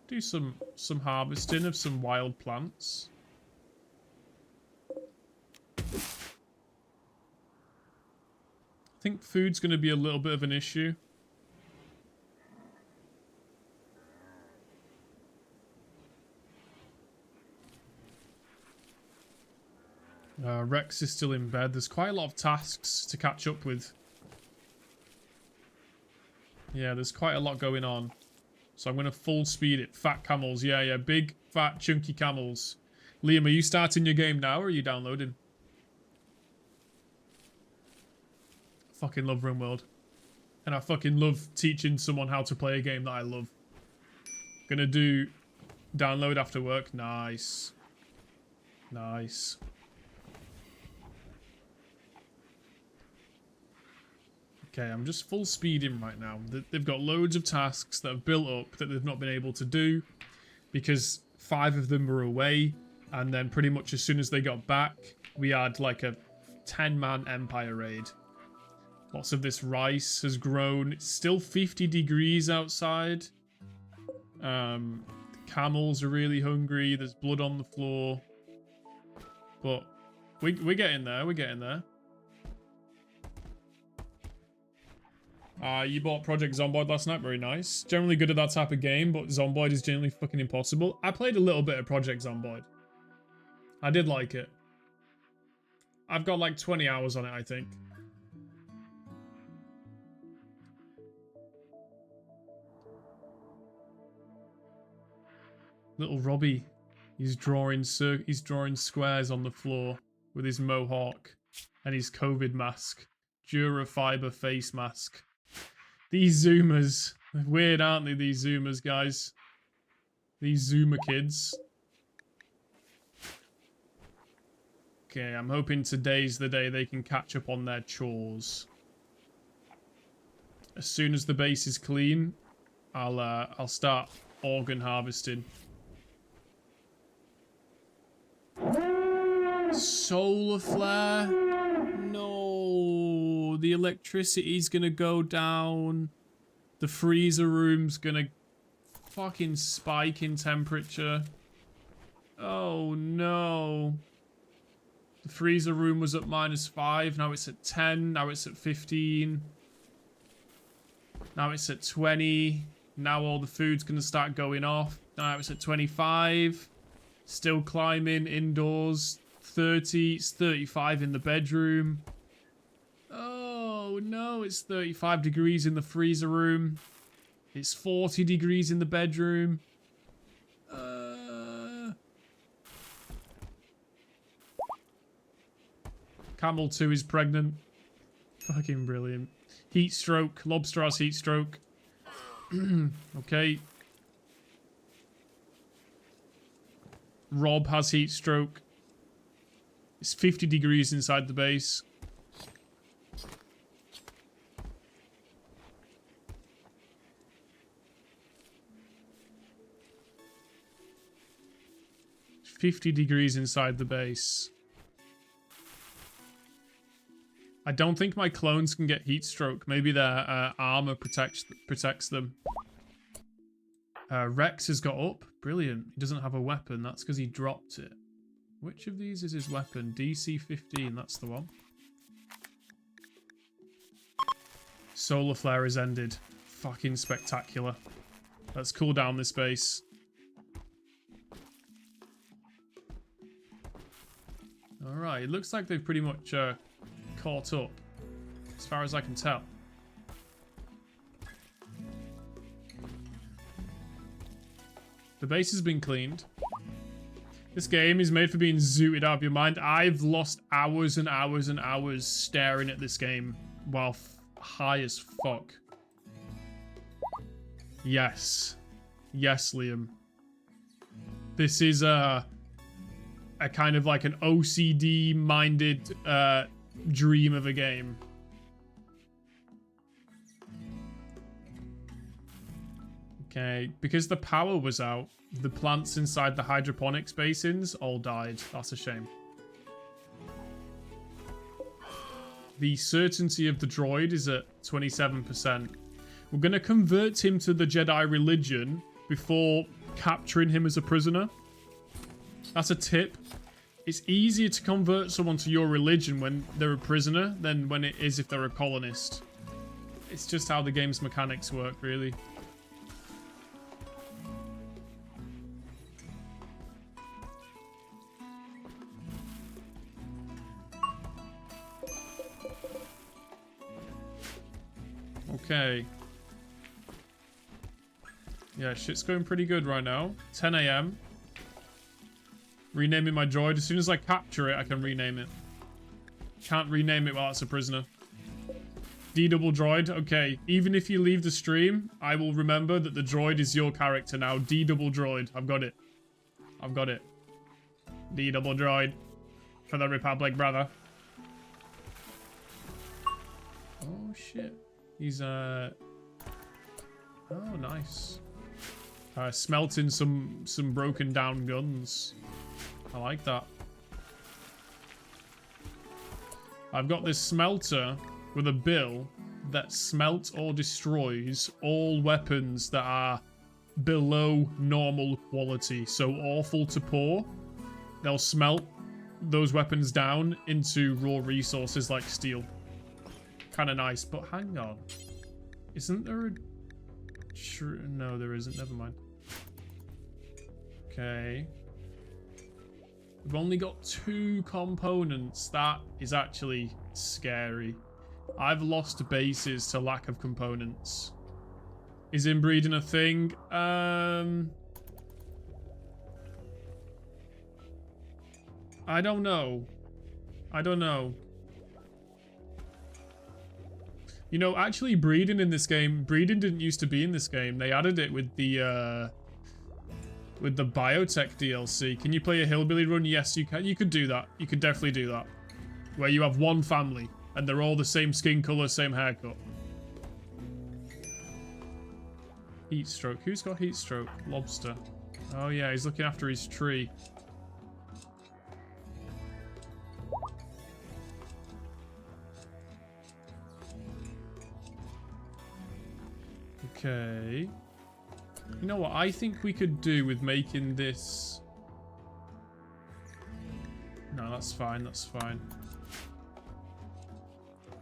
Do some harvesting of some wild plants. I think food's going to be a little bit of an issue. Rex is still in bed. There's quite a lot of tasks to catch up with. Yeah, there's quite a lot going on. So I'm going to full speed it. Fat camels. Yeah, yeah. Big, fat, chunky camels. Liam, are you starting your game now or are you downloading? Fucking love Rimworld. And I fucking love teaching someone how to play a game that I love. Gonna do download after work. Nice. Nice. Okay, I'm just full speeding right now. They've got loads of tasks that have built up that they've not been able to do because 5 of them were away, and then pretty much as soon as they got back, we had like a 10-man empire raid. Lots of this rice has grown. It's still 50 degrees outside. The camels are really hungry. There's blood on the floor. But we're getting there. We're getting there. You bought Project Zomboid last night. Very nice. Generally good at that type of game, but Zomboid is generally fucking impossible. I played a little bit of Project Zomboid. I did like it. I've got like 20 hours on it, I think. Little Robbie. He's drawing squares on the floor with his mohawk and his COVID mask. Durafiber face mask. These Zoomers. They're weird, aren't they, these Zoomers, guys? These Zoomer kids. Okay, I'm hoping today's the day they can catch up on their chores. As soon as the base is clean, I'll start organ harvesting. Solar flare? No, the electricity's gonna go down. The freezer room's gonna fucking spike in temperature. Oh no. The freezer room was at -5, now it's at 10, now it's at 15. Now it's at 20. Now all the food's gonna start going off. Now it's at 25. Still climbing indoors. 30. It's 35 in the bedroom. Oh no, it's 35 degrees in the freezer room. It's 40 degrees in the bedroom. Camel 2 is pregnant. Fucking brilliant. Heat stroke. Lobster has heat stroke. Okay. Rob has heat stroke. It's 50 degrees inside the base. It's 50 degrees inside the base. I don't think my clones can get heat stroke. Maybe their armor protects them. Rex has got up. Brilliant. He doesn't have a weapon. That's because he dropped it. Which of these is his weapon? DC 15, that's the one. Solar flare has ended. Fucking spectacular. Let's cool down this base. Alright, it looks like they've pretty much caught up, as far as I can tell. The base has been cleaned. This game is made for being zooted out of your mind. I've lost hours and hours and hours staring at this game while high as fuck. Yes. Yes, Liam. This is a kind of like an OCD-minded dream of a game. Okay, because the power was out, the plants inside the hydroponics basins all died. That's a shame. The certainty of the droid is at 27%. We're going to convert him to the Jedi religion before capturing him as a prisoner. That's a tip. It's easier to convert someone to your religion when they're a prisoner than when it is if they're a colonist. It's just how the game's mechanics work, really. Okay. Yeah, shit's going pretty good right now. 10 a.m. Renaming my droid. As soon as I capture it, I can rename it. Can't rename it while it's a prisoner. D-double droid. Okay, even if you leave the stream, I will remember that the droid is your character now. D-double droid. I've got it. I've got it. D-double droid. For the Republic, brother. Oh, shit. He's, Oh, nice. Smelting some broken down guns. I like that. I've got this smelter with a bill that smelts or destroys all weapons that are below normal quality. So awful to poor. They'll smelt those weapons down into raw resources like steel. Kind of nice, but hang on. Isn't there a... No, there isn't. Never mind. Okay. We've only got 2 components. That is actually scary. I've lost bases to lack of components. Is inbreeding a thing? I don't know. I don't know. You know, actually breeding in this game, breeding didn't used to be in this game. They added it with the biotech DLC. Can you play a hillbilly run? Yes, you can. You could do that. You could definitely do that. Where you have one family and they're all the same skin color, same haircut. Heat stroke. Who's got heat stroke? Lobster. Oh yeah, he's looking after his tree. Okay. You know what I think we could do with making this... No, that's fine, that's fine.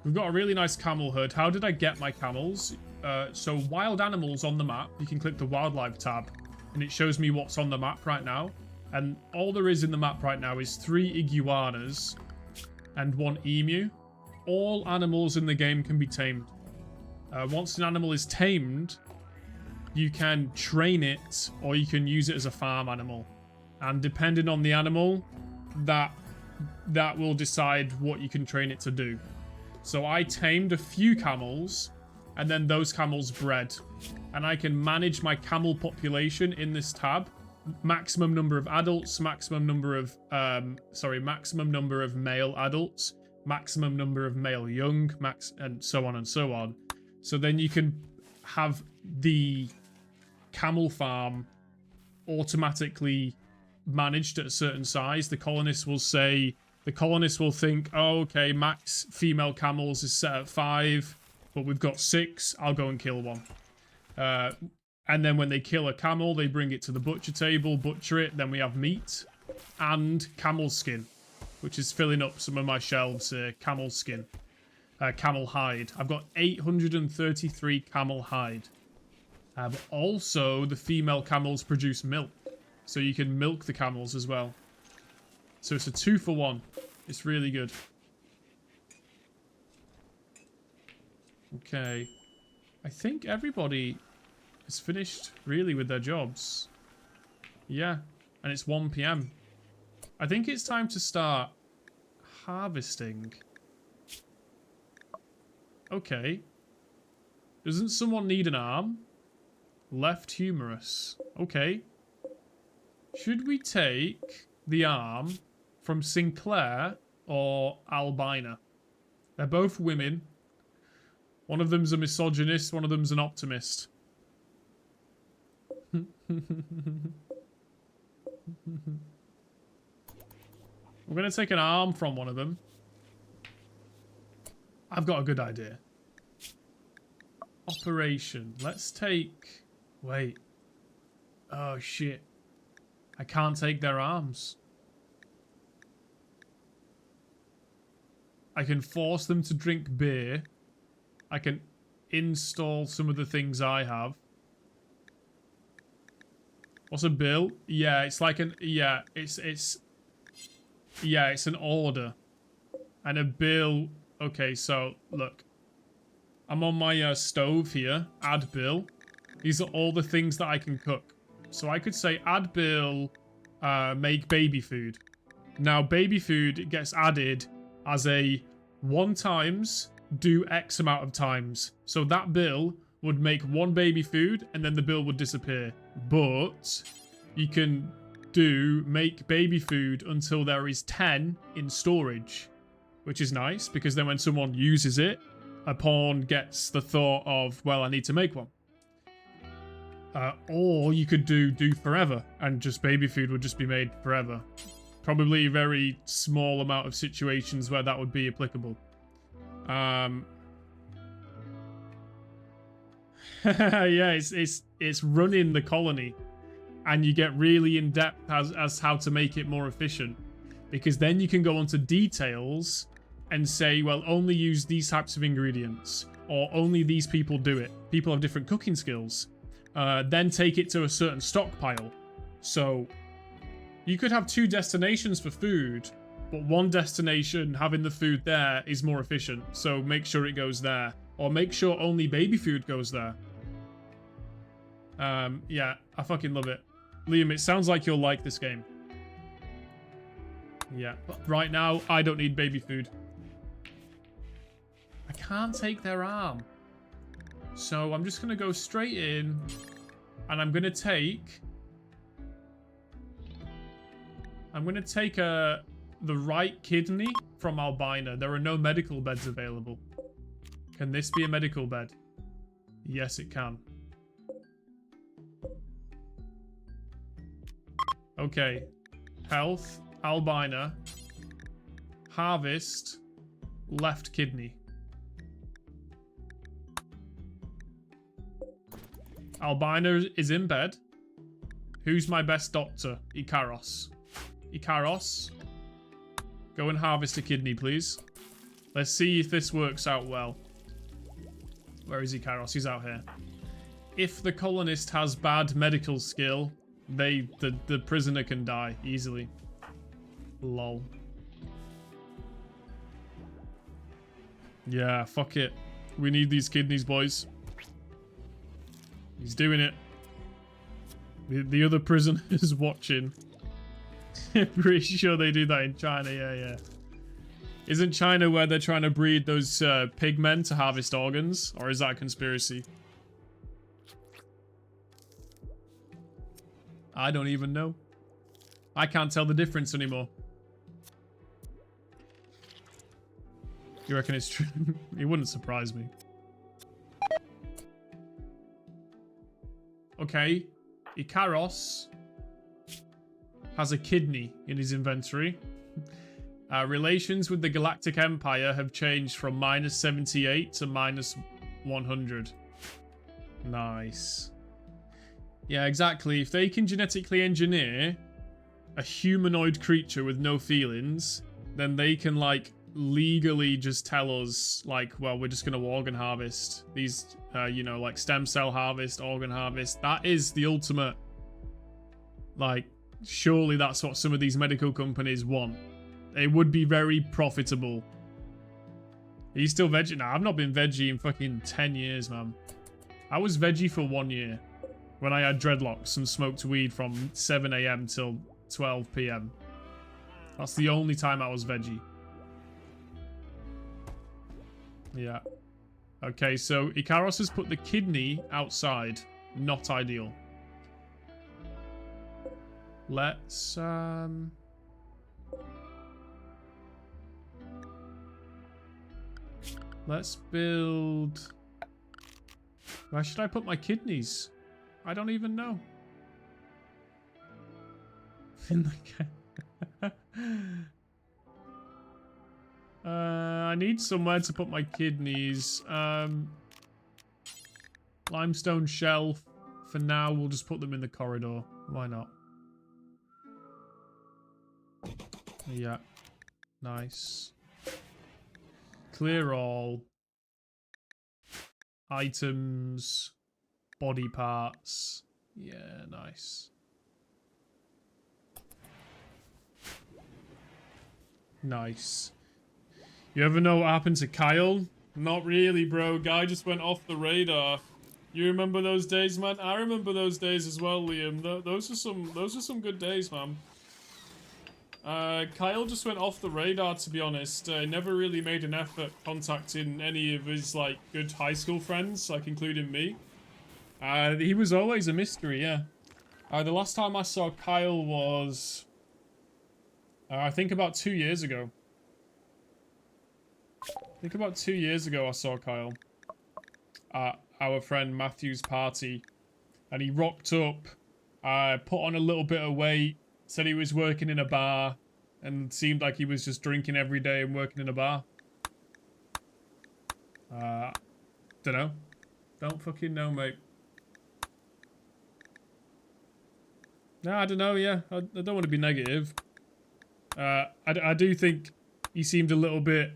We've got a really nice camel herd. How did I get my camels? So wild animals on the map, you can click the wildlife tab and it shows me what's on the map right now. And all there is in the map right now is 3 iguanas and 1 emu. All animals in the game can be tamed. Once an animal is tamed, you can train it or you can use it as a farm animal. And depending on the animal, that will decide what you can train it to do. So I tamed a few camels and then those camels bred. And I can manage my camel population in this tab. Maximum number of adults, maximum number of male adults, maximum number of male young, and so on and so on. So then you can have the camel farm automatically managed at a certain size. The colonists will think, oh, okay, max female camels is set at 5, but we've got 6. I'll go and kill one. And then when they kill a camel, they bring it to the butcher table, butcher it. Then we have meat and camel skin, which is filling up some of my shelves here. Camel skin. Camel hide. I've got 833 camel hide. But also, the female camels produce milk. So you can milk the camels as well. So it's a 2-for-1. It's really good. Okay. I think everybody is finished, really, with their jobs. Yeah. And it's 1 PM. I think it's time to start harvesting. Okay. Doesn't someone need an arm? Left humerus. Okay. Should we take the arm from Sinclair or Albina? They're both women. One of them's a misogynist, one of them's an optimist. We're going to take an arm from one of them. I've got a good idea. Operation. Let's take... Wait. Oh, shit. I can't take their arms. I can force them to drink beer. I can install some of the things I have. What's a bill? Yeah, it's like an... Yeah, it's an order. And a bill... Okay, so, look. I'm on my stove here. Add bill. These are all the things that I can cook. So I could say add bill, make baby food. Now baby food gets added as a 1 times, do X amount of times. So that bill would make 1 baby food and then the bill would disappear. But you can do make baby food until there is 10 in storage, which is nice because then when someone uses it, a pawn gets the thought of, well, I need to make one. Or you could do forever and just baby food would just be made forever. Probably a very small amount of situations where that would be applicable. Yeah, it's running the colony, and you get really in depth as how to make it more efficient, because then you can go on to details and say, well, only use these types of ingredients, or only these people do it. People have different cooking skills. Then take it to a certain stockpile. So you could have 2 destinations for food, but one destination having the food there is more efficient. So make sure it goes there, or make sure only baby food goes there. Yeah, I fucking love it. Liam, it sounds like you'll like this game. Yeah, but right now, I don't need baby food. I can't take their arm. So I'm just going to go straight in, and I'm going to take the right kidney from Albina. There are no medical beds available. Can this be a medical bed? Yes, it can. Okay. Health, Albina, harvest, left kidney. Albina is in bed. Who's my best doctor? Ikaros. Ikaros, go and harvest a kidney, please. Let's see if this works out well. Where is Ikaros? He's out here. If the colonist has bad medical skill, the prisoner can die easily. Lol. Yeah, fuck it. We need these kidneys, boys. He's doing it. The other prisoner is watching. I'm pretty sure they do that in China, yeah. Isn't China where they're trying to breed those pigmen to harvest organs? Or is that a conspiracy? I don't even know. I can't tell the difference anymore. You reckon it's true? It wouldn't surprise me. Okay. Ikaros has a kidney in his inventory. Relations with the Galactic Empire have changed from -78 to -100. Nice. Yeah, exactly. If they can genetically engineer a humanoid creature with no feelings, then they can, like, legally just tell us, like, well, we're just going to organ harvest. These, you know, like, stem cell harvest, organ harvest. That is the ultimate, like, surely that's what some of these medical companies want. It would be very profitable. Are you still veggie? Nah, I've not been veggie in fucking 10 years, man. I was veggie for 1 year. When I had dreadlocks and smoked weed from 7 AM till 12 PM. That's the only time I was veggie. Yeah. Okay, so Ikaros has put the kidney outside. Not ideal. Let's build... Where should I put my kidneys? I don't even know. In the I need somewhere to put my kidneys. Limestone shelf. For now, we'll just put them in the corridor. Why not? Yeah. Nice. Clear all. Items. Body parts. Yeah, nice. Nice. You ever know what happened to Kyle Not really, bro. Guy just went off the radar. You remember those days, man? I remember those days as well, Liam. Those are some good days, man. Kyle just went off the radar, to be honest. Never really made an effort contacting any of his, like, good high school friends, like, including me. He was always a mystery, yeah. The last time I saw Kyle was... I think about 2 years ago. I think about 2 years ago I saw Kyle. At our friend Matthew's party. And he rocked up, put on a little bit of weight, said he was working in a bar, and seemed like he was just drinking every day and working in a bar. Dunno. Don't fucking know, mate. No, I don't know, yeah. I don't want to be negative. I do think he seemed a little bit,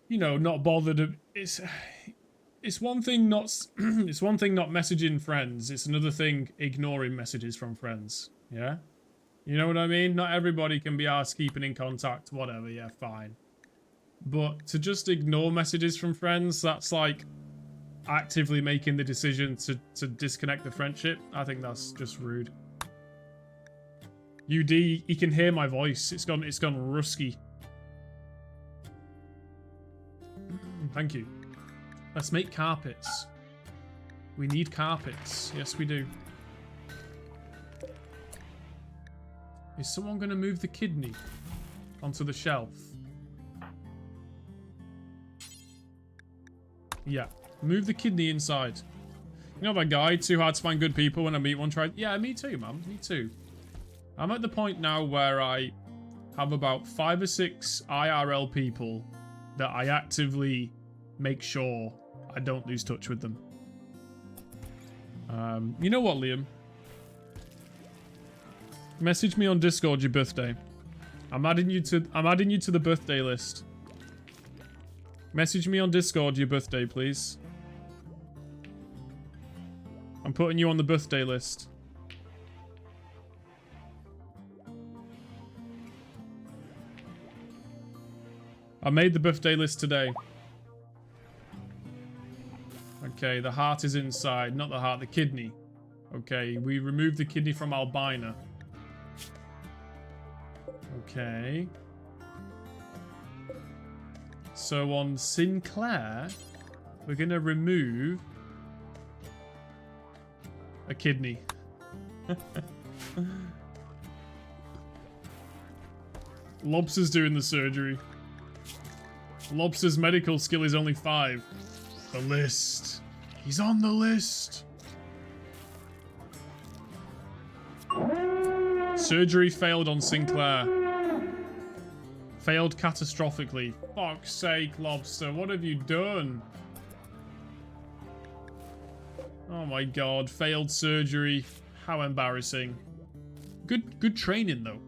you know, not bothered. It's one thing not it's one thing not messaging friends. It's another thing ignoring messages from friends. Yeah, you know what I mean. Not everybody can be arsed keeping in contact. Whatever. Yeah, fine. But to just ignore messages from friends, that's like actively making the decision to disconnect the friendship. I think that's just rude. UD, he can hear my voice. It's gone rusky. Thank you. Let's make carpets. We need carpets. Yes, we do. Is someone going to move the kidney onto the shelf? Yeah. Move the kidney inside. You know that guy, too hard to find good people when I meet one, tried? Yeah, me too, man. Me too. I'm at the point now where I have about 5 or 6 IRL people that I actively make sure I don't lose touch with them. You know what, Liam? Message me on Discord your birthday. I'm adding you to the birthday list. Message me on Discord your birthday, please. I'm putting you on the birthday list. I made the birthday list today. Okay, the heart is inside. Not the heart, the kidney. Okay, we removed the kidney from Albina. Okay. So on Sinclair, we're going to remove a kidney. Lobster's doing the surgery. Lobster's medical skill is only 5. The list. He's on the list. Surgery failed on Sinclair. Failed catastrophically. Fuck's sake, Lobster. What have you done? Oh my god. Failed surgery. How embarrassing. Good training, though.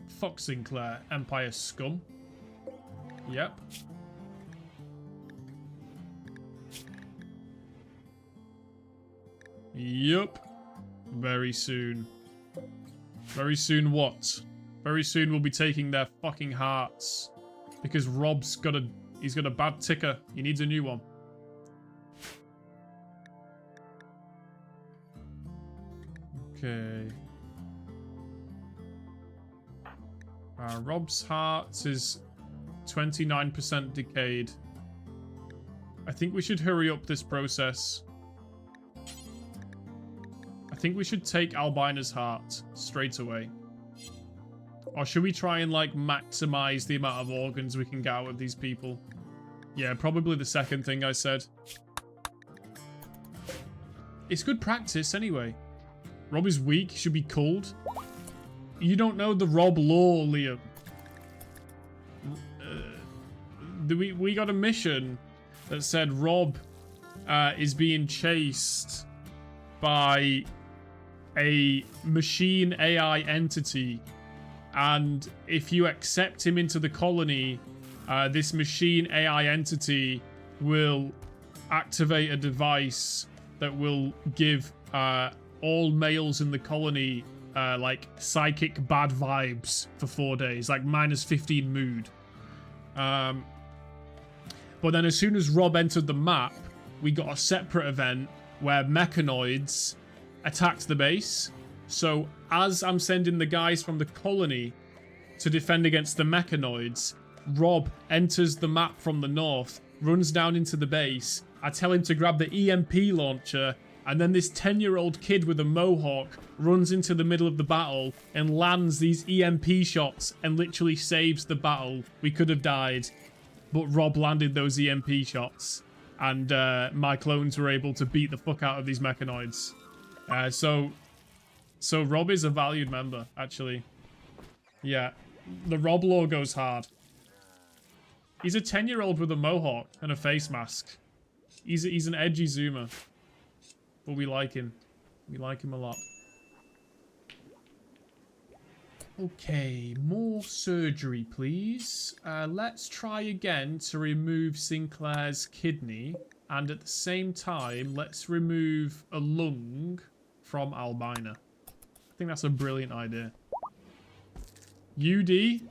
Fuck Sinclair. Empire scum. Yep. Yup. Very soon. Very soon what? Very soon we'll be taking their fucking hearts. Because Rob's got he's got a bad ticker. He needs a new one. Okay. Rob's heart is 29% decayed. I think we should hurry up this process. I think we should take Albina's heart straight away. Or should we try and, like, maximize the amount of organs we can get out of these people? Yeah, probably the second thing I said. It's good practice anyway. Rob is weak, should be culled. You don't know the Rob lore, Liam. We got a mission that said Rob is being chased by a machine AI entity, and if you accept him into the colony, this machine AI entity will activate a device that will give all males in the colony like psychic bad vibes for 4 days, like -15 mood. But then as soon as Rob entered the map, we got a separate event where mechanoids attacked the base. So as I'm sending the guys from the colony to defend against the mechanoids, Rob enters the map from the north, runs down into the base. I tell him to grab the EMP launcher, and then this 10-year-old kid with a mohawk runs into the middle of the battle and lands these EMP shots and literally saves the battle. We could have died, but Rob landed those EMP shots, and my clones were able to beat the fuck out of these mechanoids. So Rob is a valued member, actually. Yeah, the Rob lore goes hard. He's a 10-year-old with a mohawk and a face mask. He's an edgy zoomer. But we like him. We like him a lot. Okay, more surgery, please. Let's try again to remove Sinclair's kidney. And at the same time, let's remove a lung from Albina. I think that's a brilliant idea. UD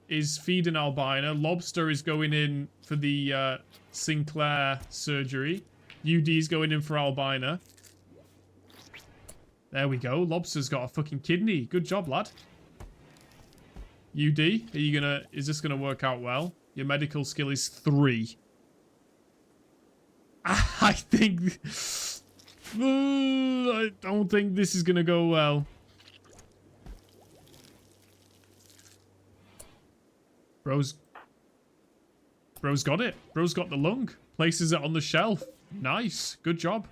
is feeding Albina. Lobster is going in for the Sinclair surgery. UD is going in for Albina. There we go. Lobster's got a fucking kidney. Good job, lad. UD, are you gonna? Is this gonna work out well? Your medical skill is 3. I think. I don't think this is gonna go well. Bro's got it. Bro's got the lung. Places it on the shelf. Nice. Good job.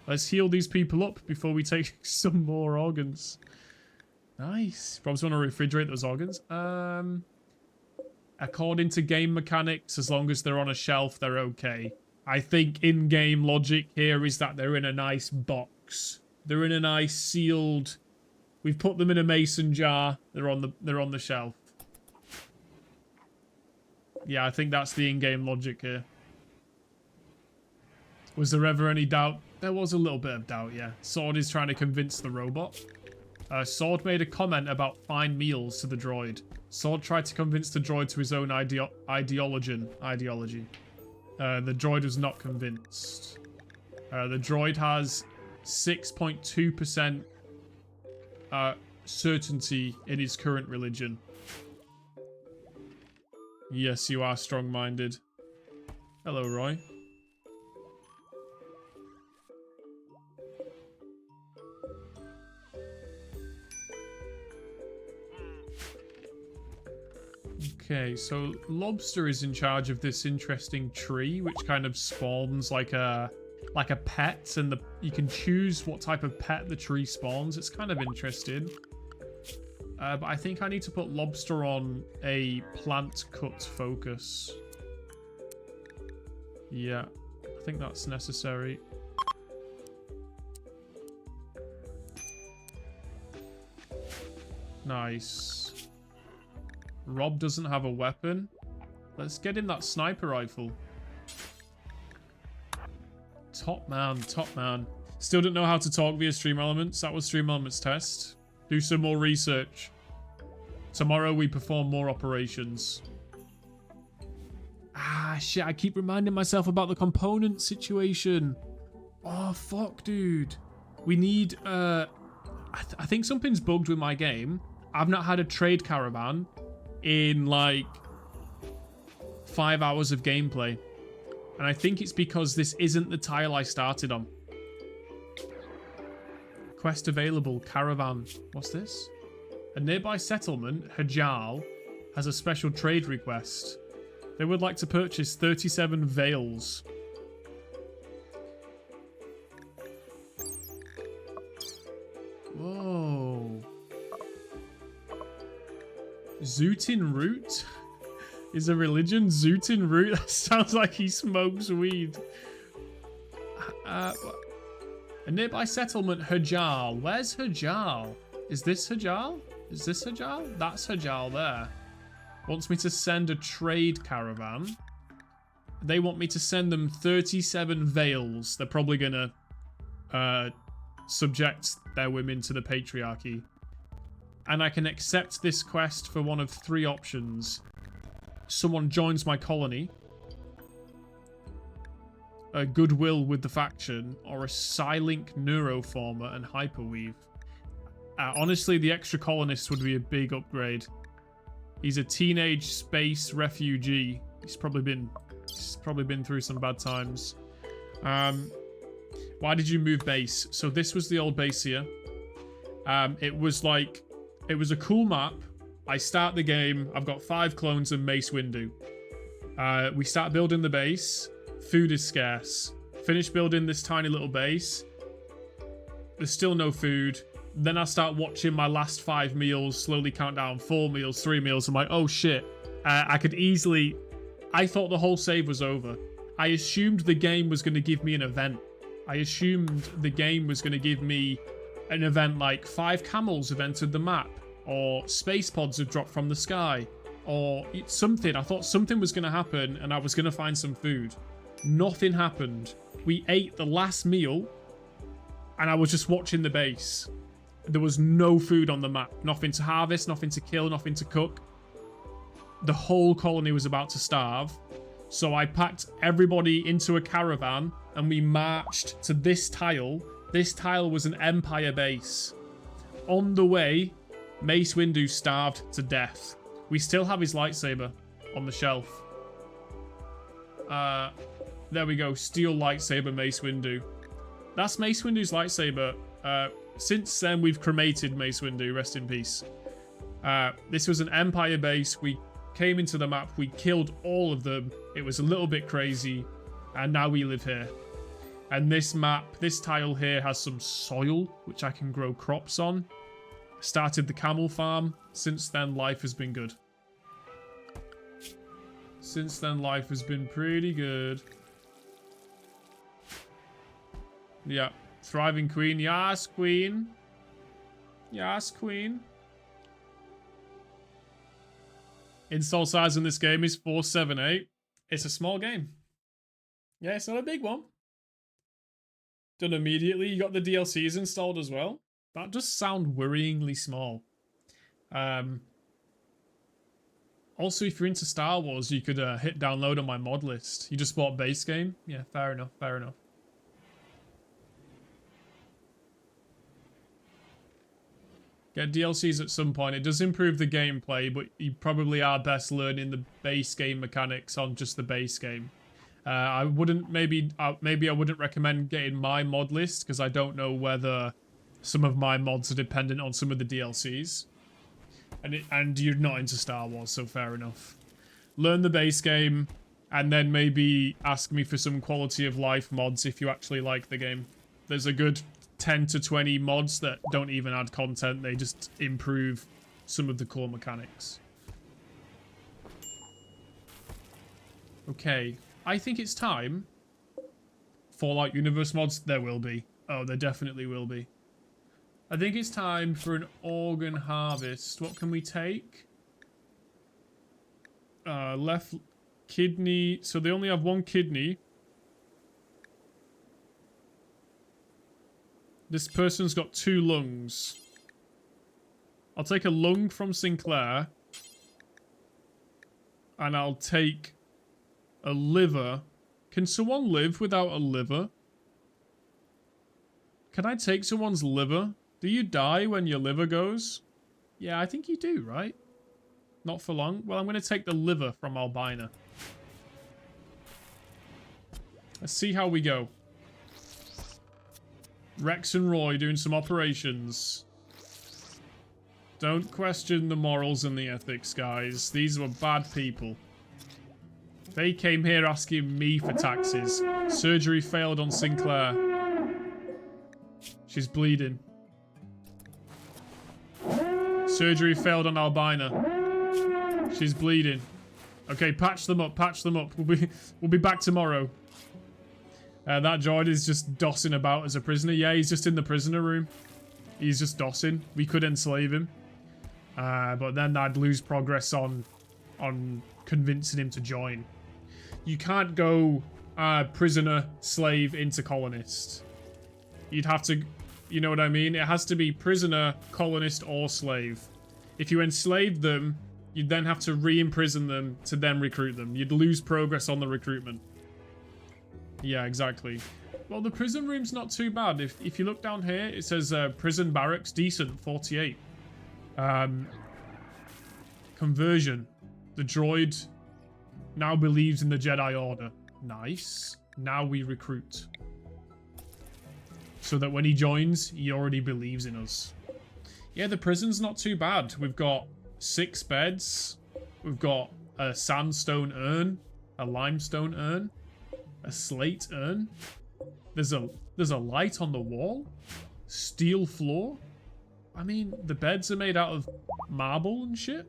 Let's heal these people up before we take some more organs. Nice. Probably want to refrigerate those organs. According to game mechanics, as long as they're on a shelf, they're okay. I think in-game logic here is that they're in a nice box. They're in a nice sealed. We've put them in a mason jar. They're on the shelf. Yeah, I think that's the in-game logic here. Was there ever any doubt? There was a little bit of doubt, yeah. Sword is trying to convince the robot. Sword made a comment about fine meals to the droid. Sword tried to convince the droid to his own ideology. The droid was not convinced. The droid has 6.2% certainty in his current religion. Yes, you are strong-minded. Hello, Roy. Okay, so Lobster is in charge of this interesting tree, which kind of spawns like a pet, and you can choose what type of pet the tree spawns. It's kind of interesting. But I think I need to put Lobster on a plant cut focus. Yeah, I think that's necessary. Nice. Rob doesn't have a weapon. Let's get him that sniper rifle. Top man, top man. Still don't know how to talk via Stream Elements. That was Stream Elements test. Do some more research. Tomorrow we perform more operations. Ah, shit. I keep reminding myself about the component situation. Oh, fuck, dude. We need, I think something's bugged with my game. I've not had a trade caravan in, like, 5 hours of gameplay. And I think it's because this isn't the tile I started on. Quest available, caravan. What's this? A nearby settlement, Hajal, has a special trade request. They would like to purchase 37 veils. Whoa. Zootin Root is a religion? Zootin Root? That sounds like he smokes weed. A nearby settlement, Hajal. Where's Hajal? Is this Hajal? Is this Hajal? That's Hajal there. Wants me to send a trade caravan. They want me to send them 37 veils. They're probably going to subject their women to the patriarchy. And I can accept this quest for one of 3 options. Someone joins my colony. goodwill with the faction, or a Psylink neuroformer and hyperweave. Honestly, the extra colonist would be a big upgrade. He's a teenage space refugee. He's probably been through some bad times. Why did you move base? So this was the old base here. It was a cool map. I start the game. I've got 5 clones and Mace Windu. We start building the base. Food is scarce. Finish building this tiny little base. There's still no food. Then I start watching my last 5 meals slowly count down. 4 meals, 3 meals. I'm like, oh shit. I could easily... I thought the whole save was over. I assumed the game was going to give me an event. I assumed the game was going to give me an event like 5 camels have entered the map, or space pods have dropped from the sky, or something. I thought something was going to happen and I was going to find some food. Nothing happened. We ate the last meal and I was just watching the base. There was no food on the map. Nothing to harvest, nothing to kill, nothing to cook. The whole colony was about to starve. So I packed everybody into a caravan and we marched to this tile. This tile was an Empire base. On the way, Mace Windu starved to death. We still have his lightsaber on the shelf. There we go. Steel lightsaber Mace Windu. That's Mace Windu's lightsaber. Since then, we've cremated Mace Windu. Rest in peace. This was an Empire base. We came into the map. We killed all of them. It was a little bit crazy. And now we live here. And this map, this tile here has some soil, which I can grow crops on. Started the camel farm. Since then, life has been good. Since then, life has been pretty good. Yeah. Thriving queen. Yes, queen. Yes, queen. Install size in this game is 478. It's a small game. Yeah, it's not a big one. Done immediately. You got the DLCs installed as well. That does sound worryingly small. Also, if you're into Star Wars, you could hit download on my mod list. You just bought base game? Yeah, fair enough, fair enough. Get DLCs at some point. It does improve the gameplay, but you probably are best learning the base game mechanics on just the base game. I wouldn't maybe I wouldn't recommend getting my mod list because I don't know whether some of my mods are dependent on some of the DLCs. And you're not into Star Wars, so fair enough. Learn the base game, and then maybe ask me for some quality of life mods if you actually like the game. There's a good 10 to 20 mods that don't even add content, they just improve some of the core mechanics. Okay, I think it's time. Fallout Universe mods, there will be. Oh, there definitely will be. I think it's time for an organ harvest. What can we take? Left kidney. So they only have 1 kidney. This person's got 2 lungs. I'll take a lung from Sinclair. And I'll take a liver. Can someone live without a liver? Can I take someone's liver? Do you die when your liver goes? Yeah, I think you do, right? Not for long. Well, I'm going to take the liver from Albina. Let's see how we go. Rex and Roy doing some operations. Don't question the morals and the ethics, guys. These were bad people. They came here asking me for taxes. Surgery failed on Sinclair. She's bleeding. Surgery failed on Albina. She's bleeding. Okay, patch them up, patch them up. We'll be back tomorrow. That droid is just dossing about as a prisoner. Yeah, he's just in the prisoner room. He's just dossing. We could enslave him. But then I'd lose progress on convincing him to join. You can't go prisoner, slave into colonist. You'd have to... You know what I mean? It has to be prisoner, colonist, or slave. If you enslaved them, you'd then have to re-imprison them to then recruit them. You'd lose progress on the recruitment. Yeah, exactly. Well, the prison room's not too bad. If you look down here, it says prison barracks, decent, 48. Conversion. The droid now believes in the Jedi Order. Nice. Now we recruit. So that when he joins, he already believes in us. Yeah, the prison's not too bad. We've got 6 beds. We've got a sandstone urn, a limestone urn, a slate urn. There's a light on the wall. Steel floor. I mean, the beds are made out of marble and shit.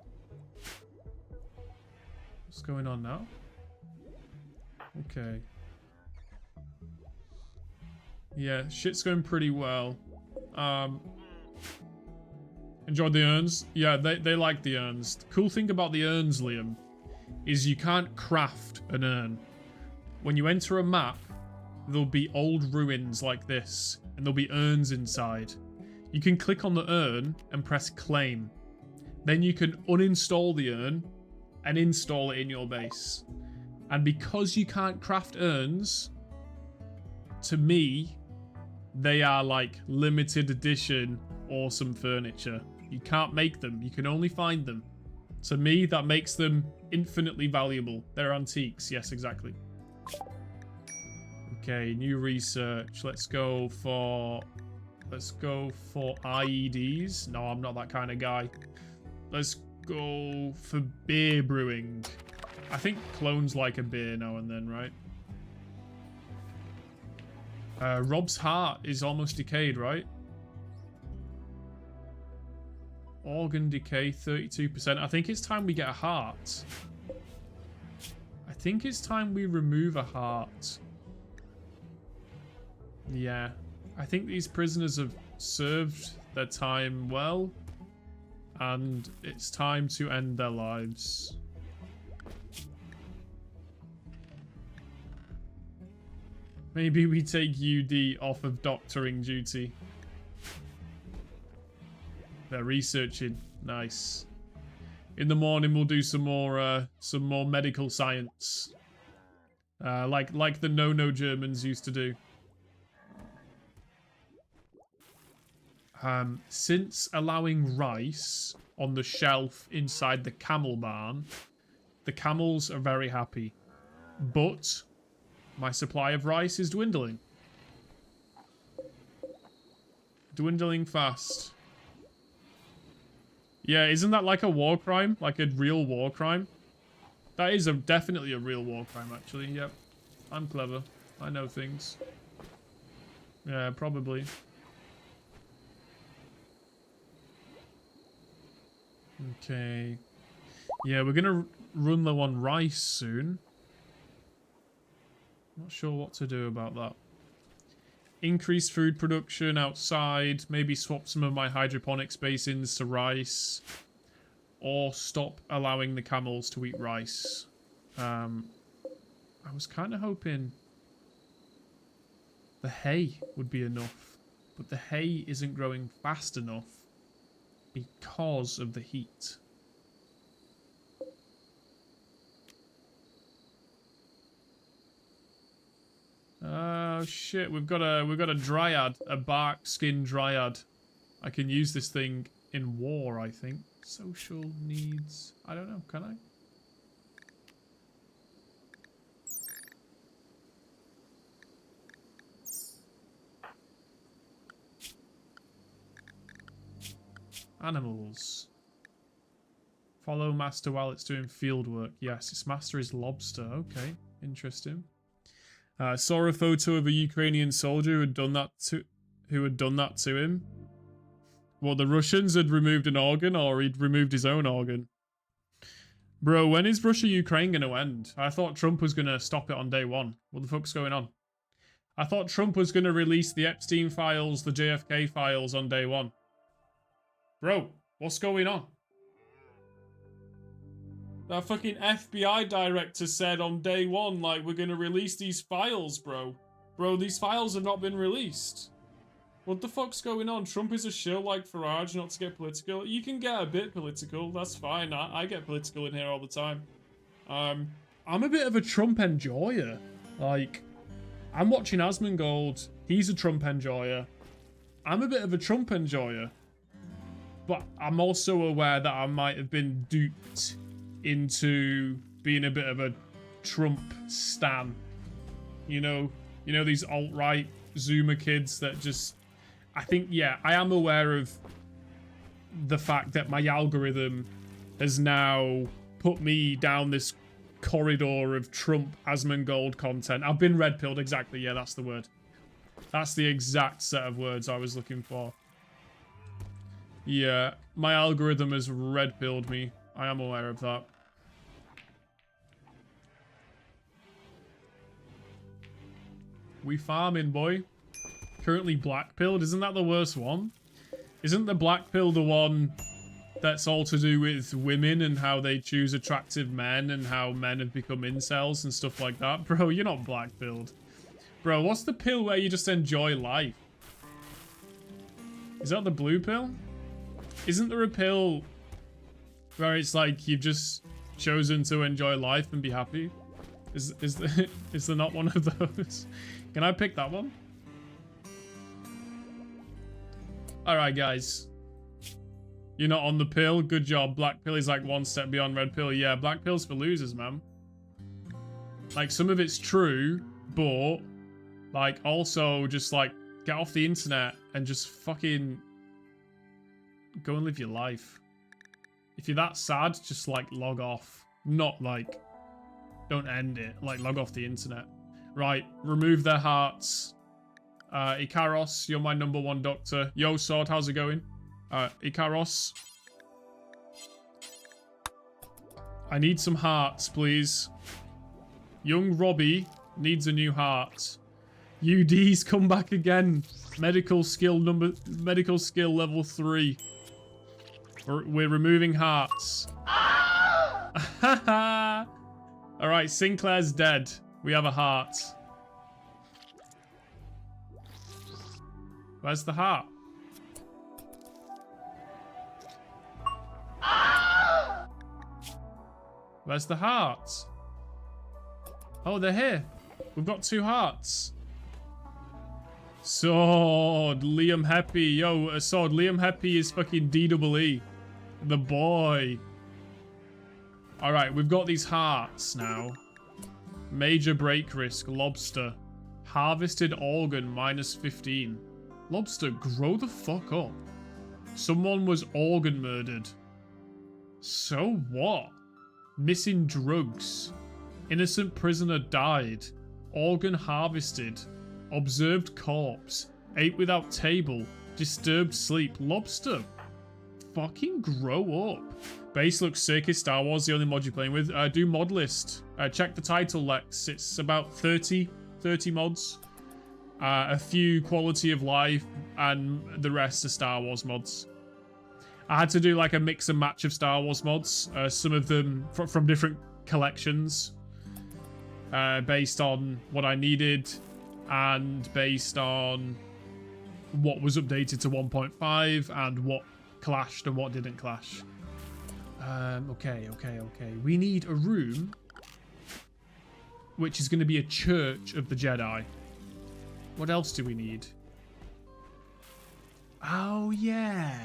What's going on now? Okay. Yeah, shit's going pretty well. Enjoyed the urns? Yeah, they like the urns. The cool thing about the urns, Liam, is you can't craft an urn. When you enter a map, there'll be old ruins like this, and there'll be urns inside. You can click on the urn and press claim. Then you can uninstall the urn and install it in your base. And because you can't craft urns, to me, they are like limited edition awesome furniture. You can't make them, you can only find them. To me, that makes them infinitely valuable. They're antiques, yes, exactly. Okay, new research. Let's go for IEDs. No, I'm not that kind of guy. Let's go for beer brewing. I think clones like a beer now and then, right? Rob's heart is almost decayed, right? Organ decay, 32%. I think it's time we get a heart. I think it's time we remove a heart. Yeah. I think these prisoners have served their time well. And it's time to end their lives. Maybe we take UD off of doctoring duty. They're researching. Nice. In the morning, we'll do some more medical science. Like the no-no Germans used to do. Since allowing rice on the shelf inside the camel barn, the camels are very happy. But my supply of rice is dwindling. Dwindling fast. Yeah, isn't that like a war crime? Like a real war crime? That is definitely a real war crime, actually. Yep. I'm clever. I know things. Yeah, probably. Okay. Yeah, we're gonna run low on rice soon. Not sure what to do about that. Increase food production outside. Maybe swap some of my hydroponics basins to rice. Or stop allowing the camels to eat rice. I was kind of hoping the hay would be enough. But the hay isn't growing fast enough because of the heat. Oh shit, we've got a dryad, a bark skin dryad. I can use this thing in war, I think. Social needs. I don't know, can I? Animals. Follow master while it's doing field work. Yes, its master is lobster. Okay, interesting. Saw a photo of a Ukrainian soldier who had done that to him. Well, the Russians had removed an organ, or he'd removed his own organ. Bro, when is Russia-Ukraine going to end? I thought Trump was going to stop it on day one. What the fuck's going on? I thought Trump was going to release the Epstein files, the JFK files on day one. Bro, what's going on? That fucking FBI director said on day one, like, we're going to release these files, bro. Bro, these files have not been released. What the fuck's going on? Trump is a shill like Farage, not to get political. You can get a bit political, that's fine. I get political in here all the time. I'm a bit of a Trump enjoyer. Like, I'm watching Asmongold. He's a Trump enjoyer. I'm a bit of a Trump enjoyer. But I'm also aware that I might have been duped into being a bit of a Trump stan. You know these alt-right Zoomer kids that just... I think, yeah, I am aware of the fact that my algorithm has now put me down this corridor of Trump Asmongold content. I've been red-pilled, exactly. Yeah, that's the word. That's the exact set of words I was looking for. Yeah, my algorithm has red-pilled me. I am aware of that. We farming, boy. Currently black-pilled. Isn't that the worst one? Isn't the black pill the one that's all to do with women and how they choose attractive men and how men have become incels and stuff like that? Bro, you're not black-pilled. Bro, what's the pill where you just enjoy life? Is that the blue pill? Isn't there a pill where it's like you've just chosen to enjoy life and be happy? Is there not one of those? Can I pick that one? Alright, guys. You're not on the pill? Good job. Black pill is like one step beyond red pill. Yeah, black pill's for losers, man. Like, some of it's true, but... like, also, just, like, get off the internet and just fucking... go and live your life. If you're that sad, just, like, log off. Not, like... don't end it. Like, log off the internet. Right, remove their hearts. Ikaros, you're my #1 doctor. Yo, Sword, how's it going? Ikaros. I need some hearts, please. Young Robbie needs a new heart. UD's come back again. Medical skill level 3. We're removing hearts. Alright, Sinclair's dead. We have a heart. Where's the heart? Where's the heart? Oh, they're here. We've got 2 hearts. Sword, Liam Happy. Yo, Sword, Liam Happy is fucking DEE. The boy. Alright, we've got these hearts now. Major break risk, lobster. Harvested organ, -15. Lobster, grow the fuck up. Someone was organ murdered. So what? Missing drugs. Innocent prisoner died. Organ harvested. Observed corpse. Ate without table. Disturbed sleep. Lobster, fucking grow up. Base looks sick. Is Star Wars the only mod you're playing with? Do mod list. Check the title, Lex. It's about 30 mods. A few quality of life, and the rest are Star Wars mods. I had to do like a mix and match of Star Wars mods. Some of them from different collections. Based on what I needed, and based on what was updated to 1.5, and what clashed and what didn't clash. Okay. We need a room which is going to be a church of the Jedi. What else do we need? Oh yeah,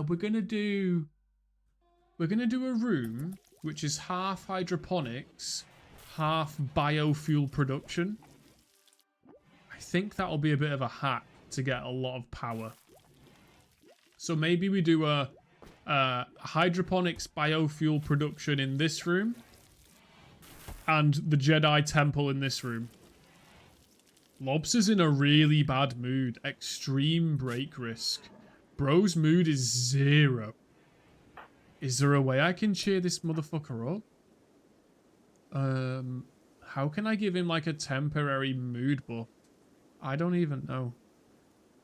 we're gonna do a room which is half hydroponics, half biofuel production. I think that'll be a bit of a hack to get a lot of power. So maybe we do a hydroponics biofuel production in this room, and the Jedi temple in this room. Lobster's in a really bad mood. Extreme break risk. Bro's mood is 0. Is there a way I can cheer this motherfucker up? How can I give him like a temporary mood buff? I don't even know.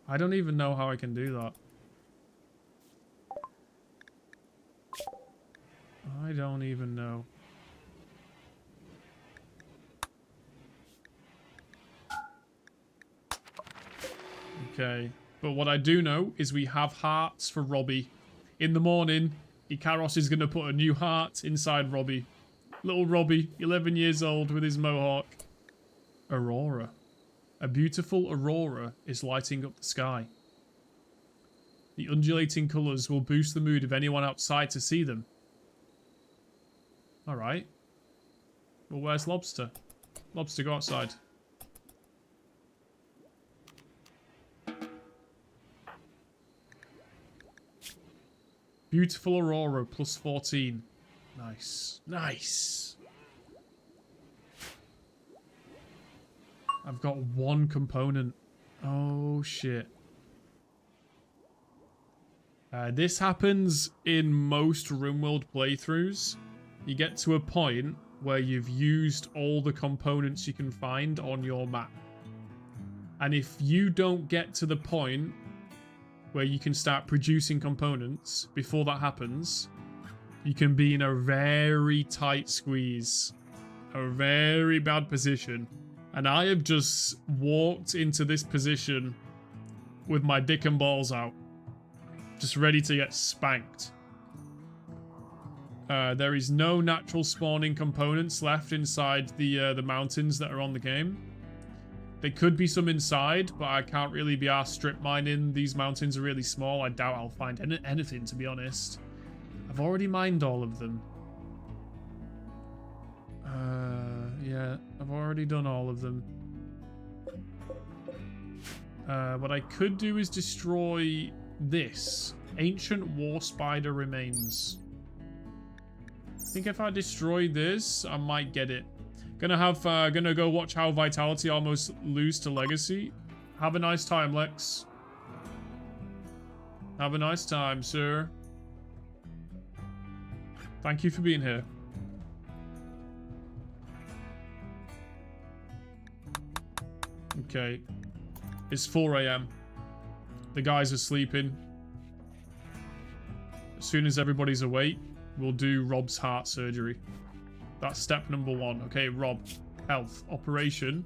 I don't even know how I can do that. I don't even know. Okay, but what I do know is we have hearts for Robbie. In the morning, Ikaros is going to put a new heart inside Robbie. Little Robbie, 11 years old with his mohawk. Aurora. A beautiful aurora is lighting up the sky. The undulating colours will boost the mood of anyone outside to see them. Alright. Well, where's Lobster? Lobster, go outside. Beautiful aurora, plus 14. Nice. Nice. I've got one component. Oh, shit. This happens in most Rimworld playthroughs. You get to a point where you've used all the components you can find on your map. And if you don't get to the point where you can start producing components before that happens, you can be in a very tight squeeze. A very bad position. And I have just walked into this position with my dick and balls out. Just ready to get spanked. There is no natural spawning components left inside the mountains that are on the game. There could be some inside, but I can't really be arsed strip mining. These mountains are really small. I doubt I'll find anything, to be honest. I've already mined all of them. Yeah, I've already done all of them. What I could do is destroy this. Ancient war spider remains. I think if I destroy this, I might get it. Gonna go watch how Vitality almost lose to Legacy. Have a nice time, Lex. Have a nice time, sir. Thank you for being here. Okay. It's 4 AM. The guys are sleeping. As soon as everybody's awake, we'll do Rob's heart surgery. That's step number 1. Okay, Rob. Health. Operation.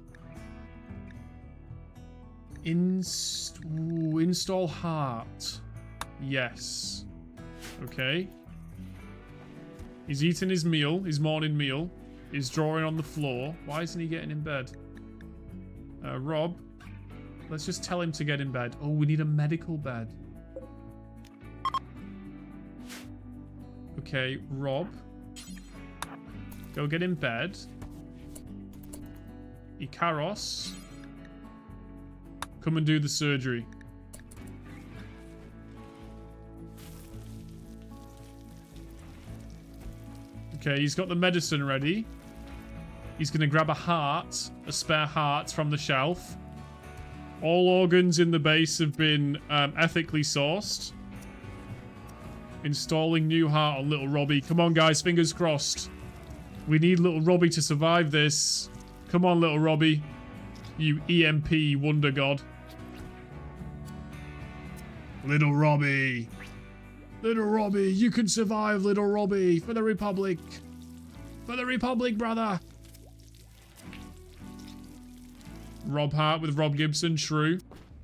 Install heart. Yes. Okay. He's eating his meal, his morning meal. He's drawing on the floor. Why isn't he getting in bed? Rob, let's just tell him to get in bed. Oh, we need a medical bed. Okay, Rob. Go get in bed. Ikaros. Come and do the surgery. Okay, he's got the medicine ready. He's going to grab a heart, a spare heart from the shelf. All organs in the base have been ethically sourced. Installing new heart on little Robbie. Come on, guys, fingers crossed. We need little Robbie to survive this. Come on, little Robbie. You EMP wonder god. Little Robbie. Little Robbie, you can survive, little Robbie. For the Republic. For the Republic, brother. Rob Hart with Rob Gibson. True.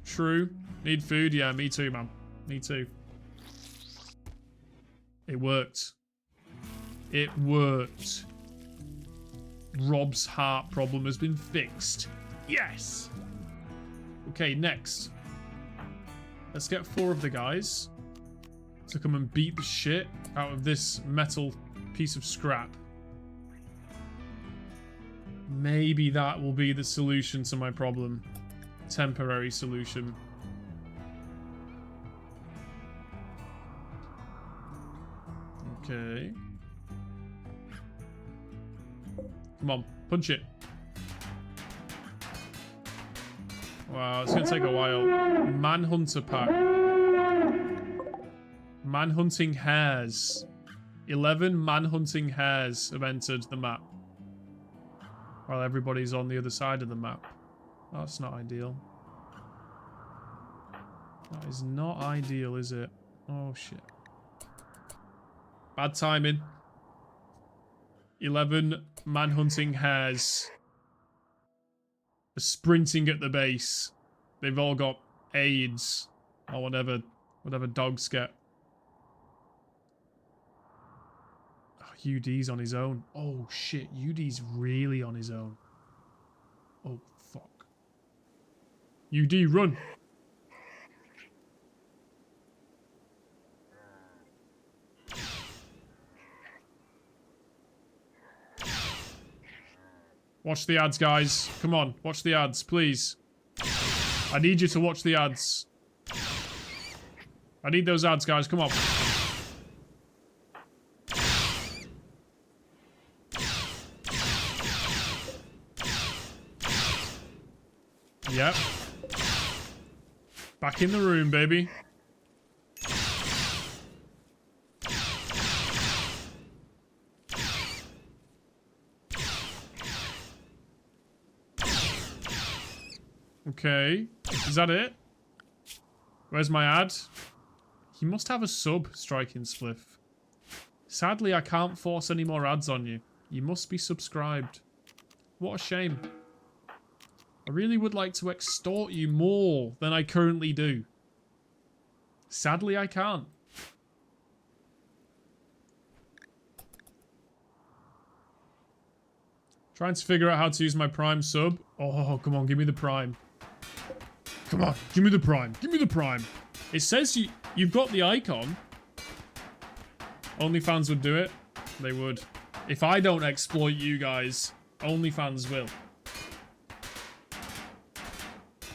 True. Need food? Yeah, me too, man. Me too. It worked. It worked. Rob's heart problem has been fixed. Yes! Okay, next. Let's get 4 of the guys to come and beat the shit out of this metal piece of scrap. Maybe that will be the solution to my problem. Temporary solution. Okay. Come on, punch it. Wow, it's gonna take a while. Manhunter pack. Manhunting hares. 11 manhunting hares have entered the map. While everybody's on the other side of the map. That's not ideal. That is not ideal, is it? Oh, shit. Bad timing. 11 manhunting hares are sprinting at the base. They've all got AIDS. Or whatever dogs get. UD's on his own. Oh shit, UD's really on his own. Oh fuck. UD, run. Watch the ads, guys. Come on, watch the ads, please. I need you to watch the ads. I need those ads, guys. Come on. Yep. Back in the room, baby. Okay. Is that it? Where's my ad? He must have a sub, Striking Spliff. Sadly, I can't force any more ads on you. You must be subscribed. What a shame. I really would like to extort you more than I currently do. Sadly, I can't. Trying to figure out how to use my Prime sub. Oh, come on, give me the Prime. Come on, give me the Prime. Give me the Prime. It says you've got the icon. OnlyFans would do it. They would. If I don't exploit you guys, OnlyFans will.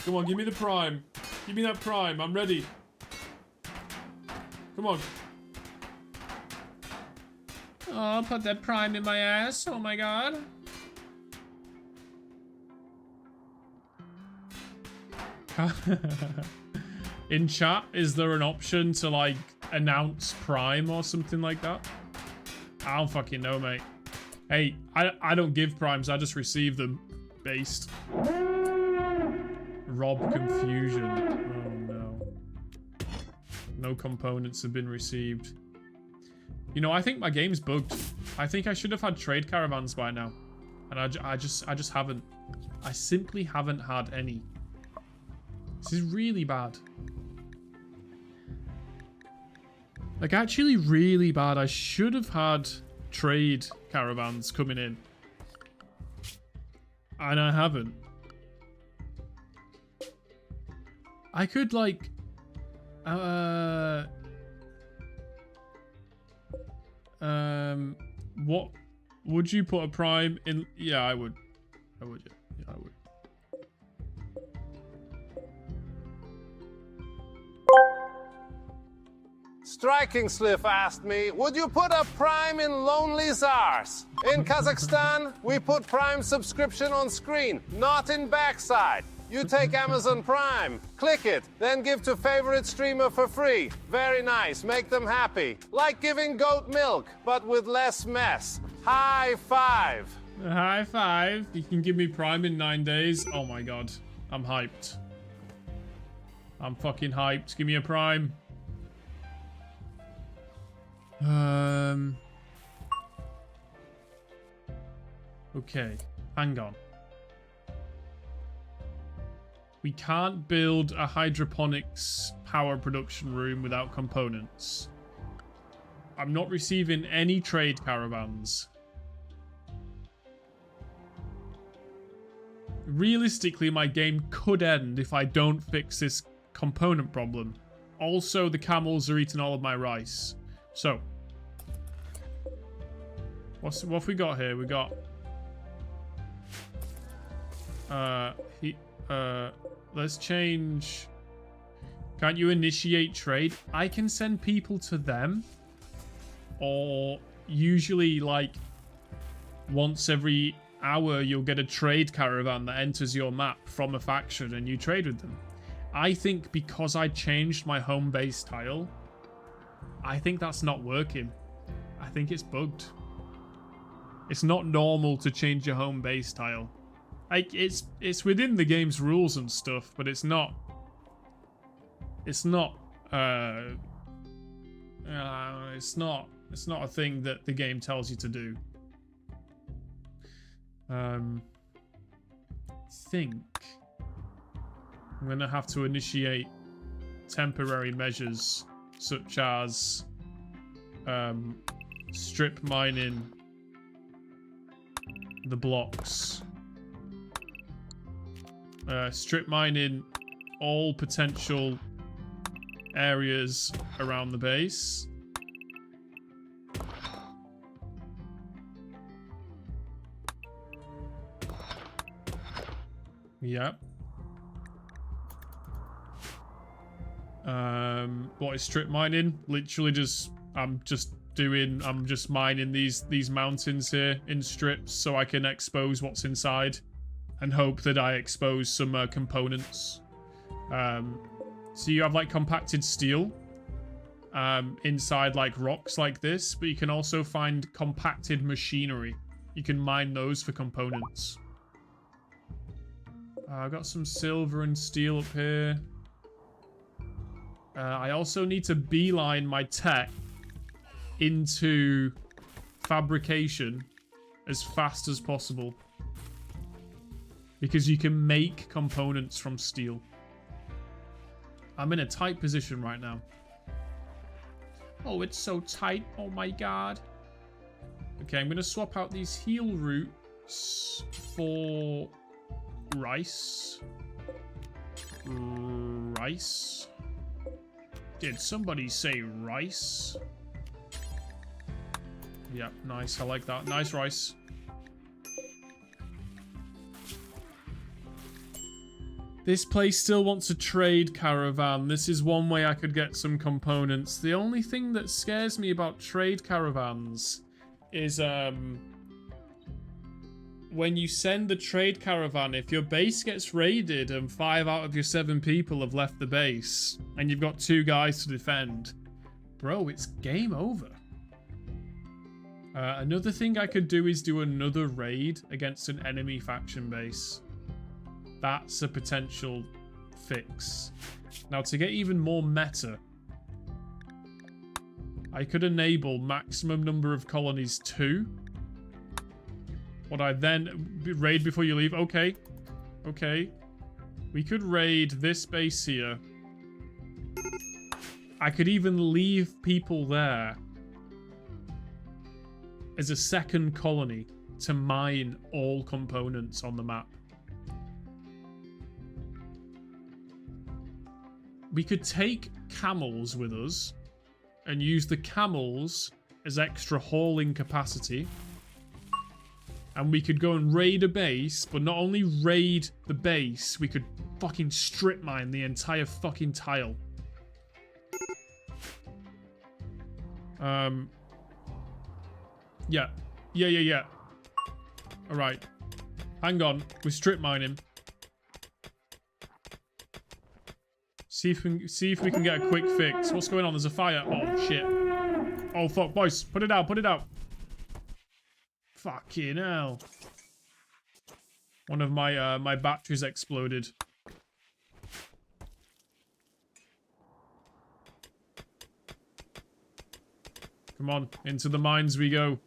Come on, give me the Prime. Give me that Prime. I'm ready. Come on. Oh, put that Prime in my ass. Oh my god. In chat, is there an option to like announce Prime or something like that? I don't fucking know, mate. Hey, I don't give Primes, I just receive them. Based. Rob confusion. Oh no. No components have been received. You know, I think my game's bugged. I think I should have had trade caravans by now. And I just haven't. I simply haven't had any. This is really bad. Like, actually really bad. I should have had trade caravans coming in. And I haven't. I could, like... what... Would you put a Prime in... Yeah, I would. I would, yeah. Yeah, I would. Striking Spliff asked me, would you put a Prime in Lonely Czars? In Kazakhstan, we put Prime subscription on screen, not in backside. You take Amazon Prime, click it, then give to favorite streamer for free. Very nice, make them happy. Like giving goat milk, but with less mess. High five. High five. You can give me Prime in 9 days. Oh my god. I'm hyped. I'm fucking hyped. Give me a Prime. Okay, hang on. We can't build a hydroponics power production room without components. I'm not receiving any trade caravans. Realistically, my game could end if I don't fix this component problem. Also, the camels are eating all of my rice. So, what have we got here? We got let's change. Can't you initiate trade? I can send people to them, or usually like once every hour you'll get a trade caravan that enters your map from a faction and you trade with them. I think because I changed my home base tile, I think that's not working. I think it's bugged. It's not normal to change your home base tile. Like, it's within the game's rules and stuff, but it's not a thing that the game tells you to do. I think I'm gonna have to initiate temporary measures such as strip mining the blocks, strip mining all potential areas around the base. Yep. What is strip mining? Literally just, I'm just mining these mountains here in strips so I can expose what's inside and hope that I expose some components. So you have like compacted steel inside like rocks like this, but you can also find compacted machinery. You can mine those for components. I've got some silver and steel up here. I also need to beeline my tech into fabrication as fast as possible, because you can make components from steel. I'm in a tight position right now. Oh, it's so tight. Oh my god. Okay, I'm going to swap out these heal roots for rice. Rice? Did somebody say rice? Yep, nice. I like that. Nice rice. This place still wants a trade caravan. This is one way I could get some components. The only thing that scares me about trade caravans is when you send the trade caravan, if your base gets raided and 5 out of your 7 people have left the base and you've got 2 guys to defend, bro, it's game over. Another thing I could do is do another raid against an enemy faction base. That's a potential fix. Now, to get even more meta, I could enable maximum number of colonies 2. Would I then raid before you leave? Okay. Okay. We could raid this base here. I could even leave people there as a second colony to mine all components on the map. We could take camels with us and use the camels as extra hauling capacity. And we could go and raid a base, but not only raid the base, we could fucking strip mine the entire fucking tile. Yeah. Alright. Hang on. We're strip mining. See if we can get a quick fix. What's going on? There's a fire. Oh, shit. Oh, fuck. Boys, put it out. Put it out. Fucking hell. One of my my batteries exploded. Come on. Into the mines we go.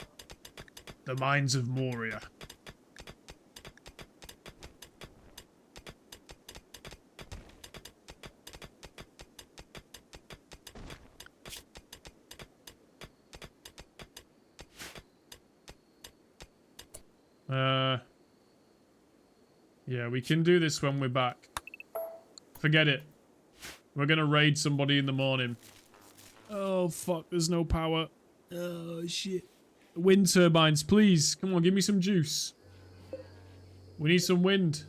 The mines of Moria. Yeah, we can do this when we're back. Forget it. We're gonna raid somebody in the morning. Oh, fuck, there's no power. Oh, shit. Wind turbines, please. Come on, give me some juice. We need some wind.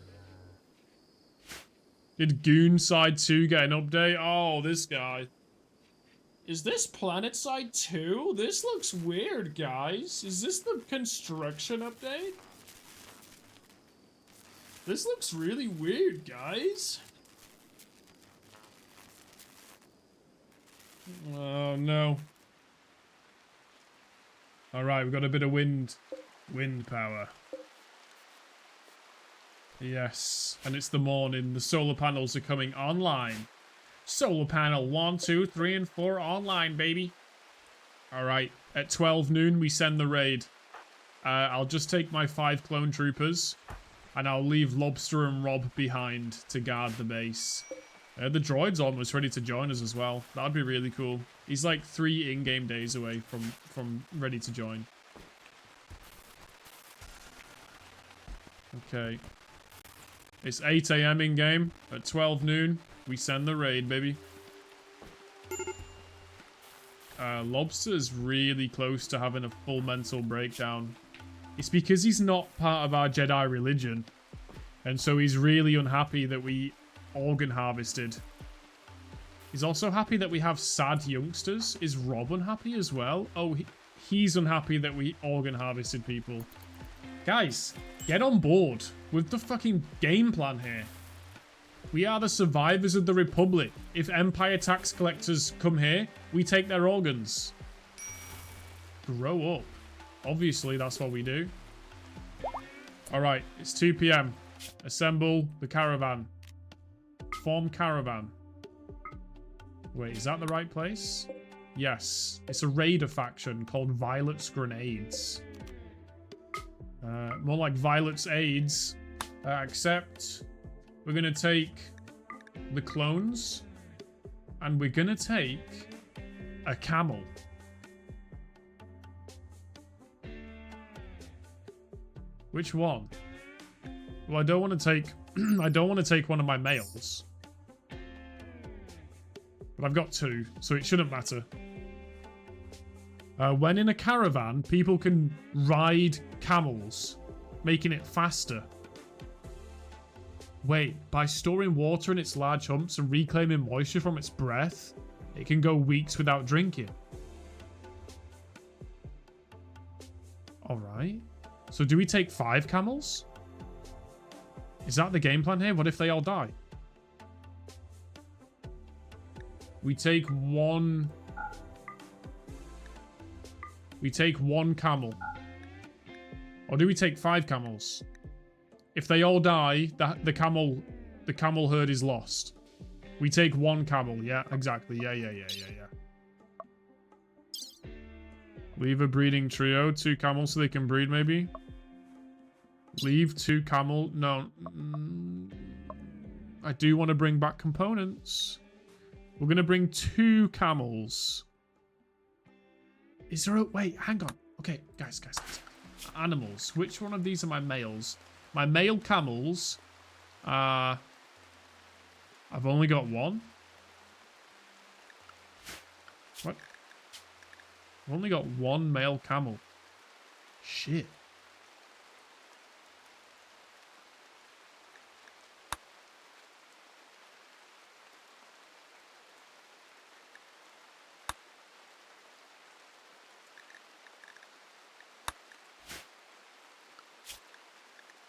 Did Goon Side 2 get an update? Oh, this guy. Is this Planet Side 2? This looks weird, guys. Is this the construction update? This looks really weird, guys. Oh, no. Alright, we've got a bit of wind power. Yes, and it's the morning. The solar panels are coming online. Solar panel 1, 2, 3, and 4 online, baby. Alright, at 12 noon we send the raid. I'll just take my 5 clone troopers, and I'll leave Lobster and Rob behind to guard the base. The droid's almost ready to join us as well. That'd be really cool. He's like 3 in-game days away from ready to join. Okay. It's 8 AM in-game at 12 noon. We send the raid, baby. Lobster's really close to having a full mental breakdown. It's because he's not part of our Jedi religion. And so he's really unhappy that we organ harvested. He's also happy that we have sad youngsters. Is Rob unhappy as well? Oh, he's unhappy that we organ harvested people. Guys, get on board with the fucking game plan here. We are the survivors of the Republic. If Empire tax collectors come here, we take their organs. Grow up. Obviously, that's what we do. Alright, it's 2 PM. Assemble the caravan. Form caravan. Wait, is that the right place? Yes. It's a raider faction called Violet's Grenades. More like Violet's AIDS. Except we're going to take the clones. And we're going to take a camel. Which one? Well, I don't want to take... I don't want to take one of my males. But I've got 2, so it shouldn't matter. When in a caravan, people can ride camels, making it faster. Wait, by storing water in its large humps and reclaiming moisture from its breath, it can go weeks without drinking. Alright. So do we take 5 camels? Is that the game plan here? What if they all die? We take one... We take 1 camel. Or do we take 5 camels? If they all die, the camel herd is lost. We take 1 camel. Yeah, exactly. Yeah. Leave a breeding trio. 2 camels so they can breed, maybe. Leave 2 camel. No. I do want to bring back components. We're going to bring 2 camels. Is there a... Wait, hang on. Okay, guys. Animals. Which one of these are my males? My male camels are... I've only got 1. What? I've only got 1 male camel. Shit.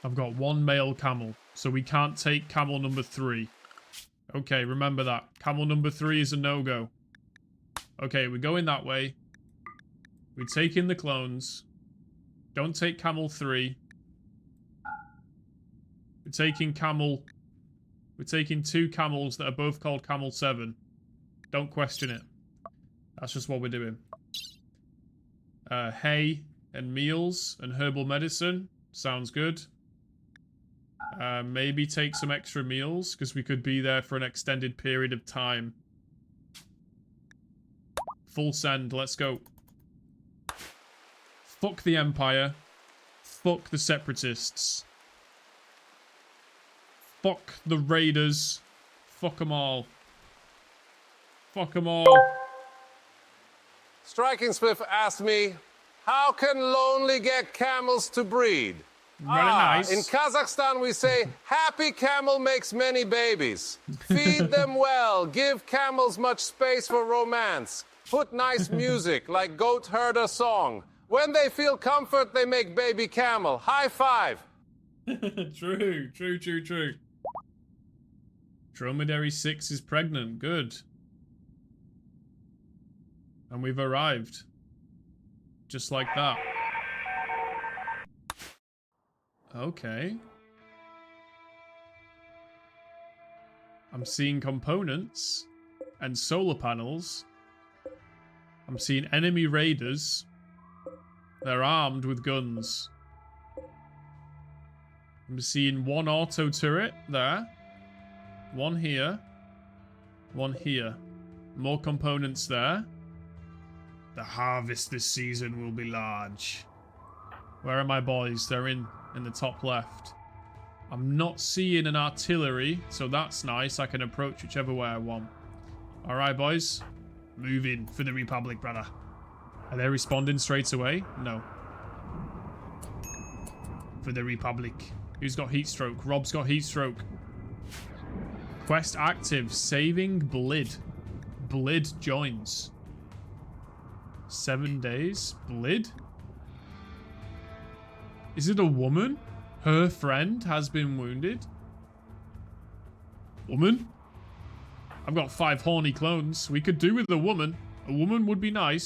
I've got 1 male camel, so we can't take camel number 3. Okay, remember that. Camel number 3 is a no-go. Okay, we're going that way. We take in the clones. Don't take camel 3. We're taking camel... We're taking 2 camels that are both called camel 7. Don't question it. That's just what we're doing. Hay and meals and herbal medicine. Sounds good. Maybe take some extra meals, because we could be there for an extended period of time. Full send, let's go. Fuck the Empire. Fuck the Separatists. Fuck the Raiders. Fuck them all. Fuck them all. Striking Spliff asked me, how can lonely get camels to breed? Very nice. In Kazakhstan, we say, happy camel makes many babies. Feed them well. Give camels much space for romance. Put nice music, like Goat Herder song. When they feel comfort, they make baby camel. High five. True. Dromedary 6 is pregnant. Good. And we've arrived. Just like that. Okay. I'm seeing components and solar panels. I'm seeing enemy raiders. They're armed with guns. I'm seeing 1 auto turret there. 1 here. 1 here. More components there. The harvest this season will be large. Where are my boys? They're in the top left. I'm not seeing an artillery, so that's nice. I can approach whichever way I want. All right, boys. Move in for the Republic, brother. Are they responding straight away? No. For the Republic. Who's got heat stroke? Rob's got heat stroke. Quest active. Saving Blid. Blid joins. 7 days. Blid? Is it a woman? Her friend has been wounded. Woman? I've got 5 horny clones. We could do with a woman. A woman would be nice.